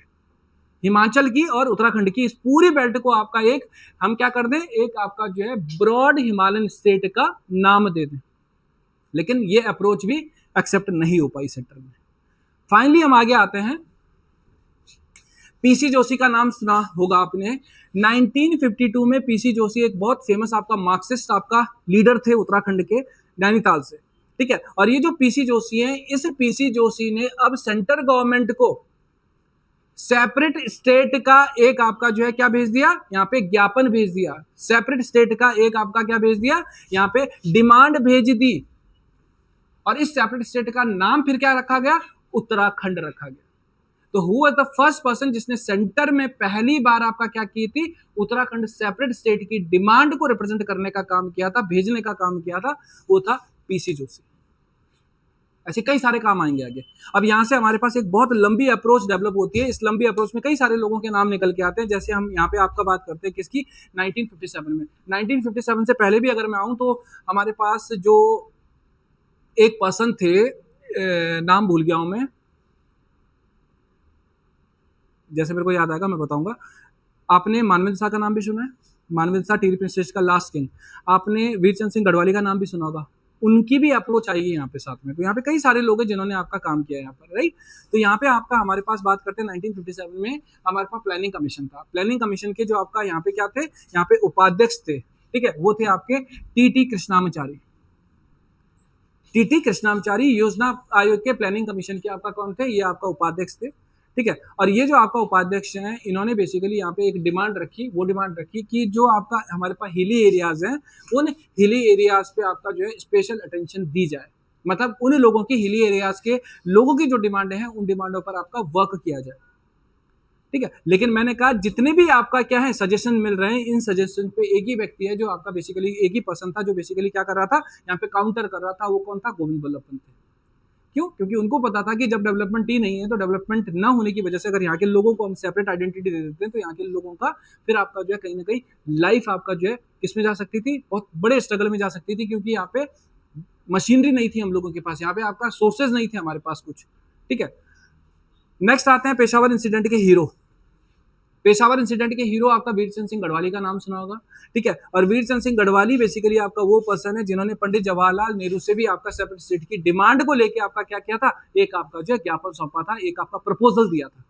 हिमाचल की और उत्तराखंड की, इस पूरी बेल्ट को आपका एक हम क्या कर दें, एक आपका जो है ब्रॉड हिमालयन स्टेट का नाम दे दें। लेकिन ये अप्रोच भी एक्सेप्ट नहीं हो पाई सेंटर में। फाइनली हम आगे आते हैं, पीसी जोशी का नाम सुना होगा आपने। 1952 में पीसी जोशी एक बहुत फेमस आपका मार्क्सिस्ट आपका लीडर थे उत्तराखंड के, नैनीताल से, ठीक है। और ये जो पीसी जोशी हैं, इस पीसी जोशी ने अब सेंट्रल गवर्नमेंट को सेपरेट स्टेट का एक आपका जो है क्या भेज दिया, यहाँ पे ज्ञापन भेज दिया। सेपरेट स्टेट का एक आपका क्या भेज दिया, यहाँ पे डिमांड भेज दी। और इस सेपरेट स्टेट का नाम फिर क्या रखा गया, उत्तराखंड रखा गया। तो who was the first person जिसने सेंटर में पहली बार आपका क्या की थी, उत्तराखंड सेपरेट स्टेट की डिमांड को रिप्रेजेंट करने का काम किया था, भेजने का काम किया था, वो था पीसी जोशी। ऐसे कई सारे काम आएंगे आगे। अब यहां से हमारे पास एक बहुत लंबी अप्रोच डेवलप होती है। इस लंबी अप्रोच में कई सारे लोगों के नाम निकल के आते हैं। जैसे हम यहाँ पे आपका बात करते हैं किसकी, 1957 में। 1957 से पहले भी अगर मैं आऊं तो हमारे पास जो एक पर्सन थे, नाम भूल गया हूं मैं, जैसे मेरे को याद आएगा मैं बताऊंगा। आपने मानवेंद्र शाह का नाम भी सुना है, मानवेंद्र शाह टिहरी प्रिंसेस का लास्ट किंग। आपने वीरचंद सिंह गढ़वाली का नाम भी सुना होगा, उनकी भी अप्रोच आएगी यहाँ पे साथ में। तो यहाँ पे कई सारे लोग हैं जिन्होंने आपका काम किया है यहाँ पर, राइट। तो यहाँ पे आपका हमारे पास बात करते हैं 1957 में हमारे पास प्लानिंग कमीशन था। प्लानिंग कमीशन के जो आपका यहाँ पे क्या थे, यहाँ पे उपाध्यक्ष थे, ठीक है, वो थे आपके टी कृष्णामाचारी। टी कृष्णामाचारी योजना आयोग के प्लानिंग कमीशन के आपका कौन थे, ये आपका उपाध्यक्ष थे, ठीक है। और ये जो आपका उपाध्यक्ष हैं, इन्होंने बेसिकली यहाँ पे एक डिमांड रखी, वो डिमांड रखी कि जो आपका हमारे पास हिली एरियाज हैं, उन हिली एरियाज पे आपका जो है स्पेशल अटेंशन दी जाए। मतलब उन लोगों की, हिली एरियाज के लोगों की जो डिमांड है, उन डिमांडों पर आपका वर्क किया जाए, ठीक है। लेकिन मैंने कहा जितने भी आपका क्या है सजेशन मिल रहे हैं, इन सजेशन पे एक ही व्यक्ति है जो आपका बेसिकली, एक ही पर्सन था जो बेसिकली क्या कर रहा था, यहाँ पे काउंटर कर रहा था। वो कौन था, गोविंद बल्लभ पंत थे। क्यों, क्योंकि उनको पता था कि जब डेवलपमेंट ही नहीं है, तो डेवलपमेंट ना होने की वजह से अगर यहाँ के लोगों को हम सेपरेट आइडेंटिटी दे देते हैं, तो यहाँ के लोगों का फिर आपका जो है कहीं ना कहीं लाइफ आपका जो है किसमें जा सकती थी, बहुत बड़े स्ट्रगल में जा सकती थी। क्योंकि यहाँ पे मशीनरी नहीं थी हम लोगों के पास, यहाँ पे आपका सोर्सेज नहीं थे हमारे पास कुछ, ठीक है। नेक्स्ट आते हैं पेशावर इंसिडेंट के हीरो। पेशावर इंसिडेंट के हीरो आपका वीरचंद सिंह गढ़वाली का नाम सुना होगा, ठीक है। और वीरचंद सिंह गढ़वाली बेसिकली आपका वो पर्सन है जिन्होंने पंडित जवाहरलाल नेहरू से भी आपका सेपरेट स्टेट की डिमांड को लेके आपका क्या किया था, एक आपका जो ज्ञापन सौंपा था, एक आपका प्रपोजल दिया था।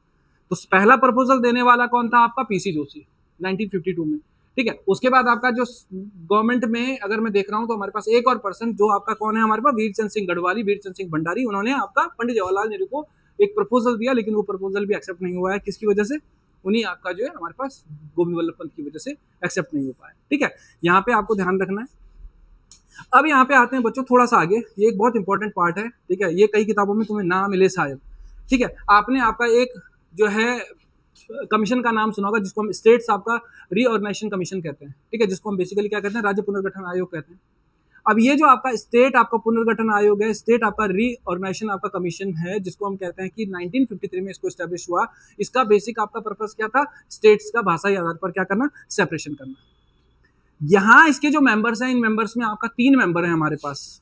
तो पहला प्रपोजल देने वाला कौन था, आपका पीसी जोशी 1952 में, ठीक है। उसके बाद आपका जो गवर्नमेंट में अगर मैं देख रहा हूं तो हमारे पास एक और पर्सन जो आपका कौन है, हमारे पास वीरचंद सिंह गढ़वाली, वीरचंद सिंह भंडारी। उन्होंने आपका पंडित जवाहरलाल नेहरू को एक प्रपोजल दिया, लेकिन वो प्रपोजल भी एक्सेप्ट नहीं हुआ है। किसकी वजह से, उन्हीं आपका जो है हमारे पास गोविंद बल्लभ पंत की वजह से एक्सेप्ट नहीं हो पाया, ठीक है। यहाँ पे आपको ध्यान रखना है। अब यहाँ पे आते हैं बच्चों थोड़ा सा आगे, ये एक बहुत इंपॉर्टेंट पार्ट है, ठीक है। ये कई किताबों में तुम्हें ना मिले शायद, ठीक है। आपने आपका एक जो है कमीशन का नाम सुना होगा जिसको हम स्टेट्स आपका रीऑर्गेनाइजेशन कमीशन कहते हैं, ठीक है, जिसको हम बेसिकली क्या कहते हैं, राज्य पुनर्गठन आयोग कहते हैं। अब ये जो आपका स्टेट आपका पुनर्गठन आयोग है, स्टेट आपका रीऑर्गेनाइजेशन आपका कमीशन है, जिसको हम कहते हैं कि 1953 में इसको एस्टैब्लिश हुआ। इसका बेसिक आपका पर्पस क्या था, स्टेट्स का भाषाई आधार पर क्या करना, सेपरेशन करना। यहां इसके जो मेंबर्स हैं, इन मेंबर्स में आपका 3 मेंबर हैं हमारे पास,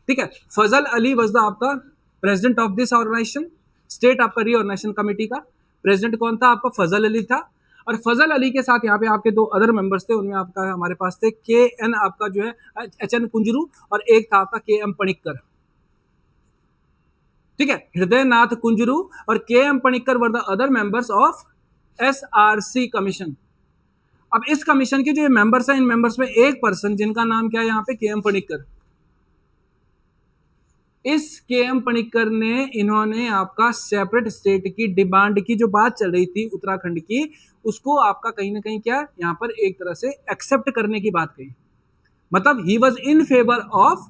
ठीक है। फजल अली वाज द आपका president of this organisation, state आपका रीऑर्गेनाइजेशन कमेटी का प्रेसिडेंट कौन था, आपका फजल अली था। और फजल अली के साथ यहाँ पे आपके 2 अदर मेंबर्स थे, उनमें आपका हमारे पास थे के एन आपका जो है HN कुंजरू, और एक था आपका KM पणिक्कर, ठीक है। हृदय नाथ कुंजरू और KM Panikkar were the other members of SRC commission. अब इस कमीशन के जो मेंबर्स हैं, इन मेंबर्स में एक पर्सन जिनका नाम क्या है यहाँ पे, KM पणिक्कर। इस KM पणिक्कर ने, इन्होंने आपका सेपरेट स्टेट की डिमांड की जो बात चल रही थी उत्तराखंड की, उसको आपका कहीं ना कहीं क्या यहाँ पर एक तरह से एक्सेप्ट करने की बात कही। मतलब he was in favour of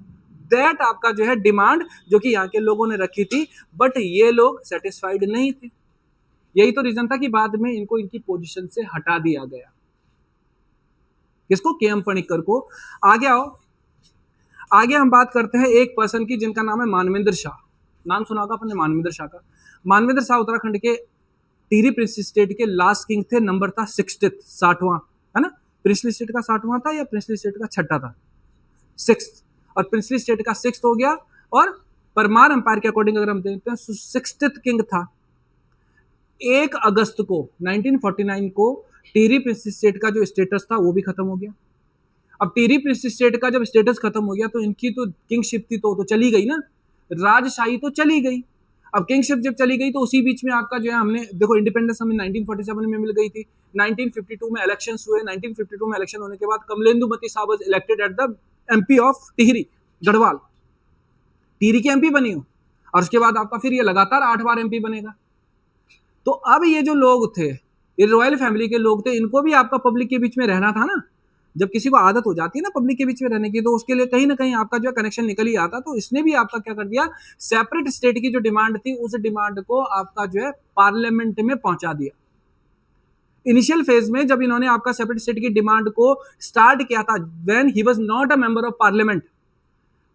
that आपका जो है डिमांड जो कि यहाँ के लोगों ने रखी थी, बट ये लोग सेटिस्फाइड नहीं थे। यही तो रीजन था कि बाद में इनको इनकी पोजीशन से हटा दिया गया। किसको, KM पणिक्कर को। आगे आओ, आगे हम बात करते हैं एक पर्सन की जिनका नाम है मानवेंद्र शाह। नाम सुना होगा आपने मानवेंद्र शाह का। मानवेंद्र शाह उत्तराखंड के टिहरी प्रिंसली स्टेट के लास्ट किंग थे, नंबर था 60वां, है ना। प्रिंसली स्टेट का 60वां था या प्रिंसली स्टेट का 6ठा था, 6th, और प्रिंसली स्टेट का 6th हो गया। और परमार एम्पायर के अकॉर्डिंग अगर हम देखते हैं 60th किंग था। 1 अगस्त को 1949 को टिहरी प्रिंसली स्टेट का जो स्टेटस था वो भी खत्म हो गया। अब टिहरी प्रिंसली स्टेट का जब स्टेटस खत्म हो गया तो इनकी तो किंगशिप थी तो चली गई ना, राजशाही तो चली गई। अब किंगशिप जब चली गई तो उसी बीच में आपका जो है हमने देखो इंडिपेंडेंस हमें 1947 में मिल गई थी। 1952 में इलेक्शंस हुए। 1952 में इलेक्शन होने के बाद कमलेंदुमती साहब was elected at the MP of Tehri, Garhwal, Tehri की MP बनी हो। और उसके बाद आपका फिर ये लगातार 8 बार MP बनेगा। तो अब ये जो लोग थे, ये रॉयल फैमिली के लोग थे, इनको भी आपका पब्लिक के बीच में रहना था ना। जब किसी को आदत हो जाती है ना पब्लिक के बीच में रहने की, तो उसके लिए कहीं ना कहीं आपका जो है कनेक्शन निकल ही आता। तो इसने भी आपका क्या कर दिया, सेपरेट स्टेट की जो डिमांड थी उस डिमांड को आपका जो है पार्लियामेंट में पहुंचा दिया। इनिशियल फेज में जब इन्होंने आपका सेपरेट स्टेट की डिमांड को स्टार्ट किया था, when he was not a member of parliament,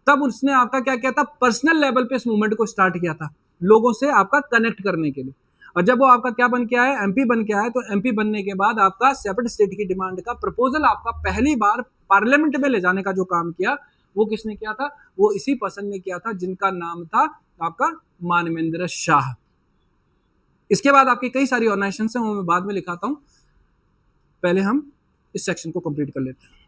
तब उसने आपका क्या किया था, पर्सनल लेवल पे इस मूवमेंट को स्टार्ट किया था, लोगों से आपका कनेक्ट करने के लिए। और जब वो आपका क्या बन के आया, एमपी बन के आया, तो एमपी बनने के बाद आपका सेपरेट स्टेट की डिमांड का प्रपोजल आपका पहली बार पार्लियामेंट में ले जाने का जो काम किया, वो किसने किया था, वो इसी पर्सन ने किया था जिनका नाम था आपका मानवेंद्र शाह। इसके बाद आपकी कई सारी ऑर्गेनाइजेशन है, वो मैं बाद में लिखाता हूं, पहले हम इस सेक्शन को कंप्लीट कर लेते हैं।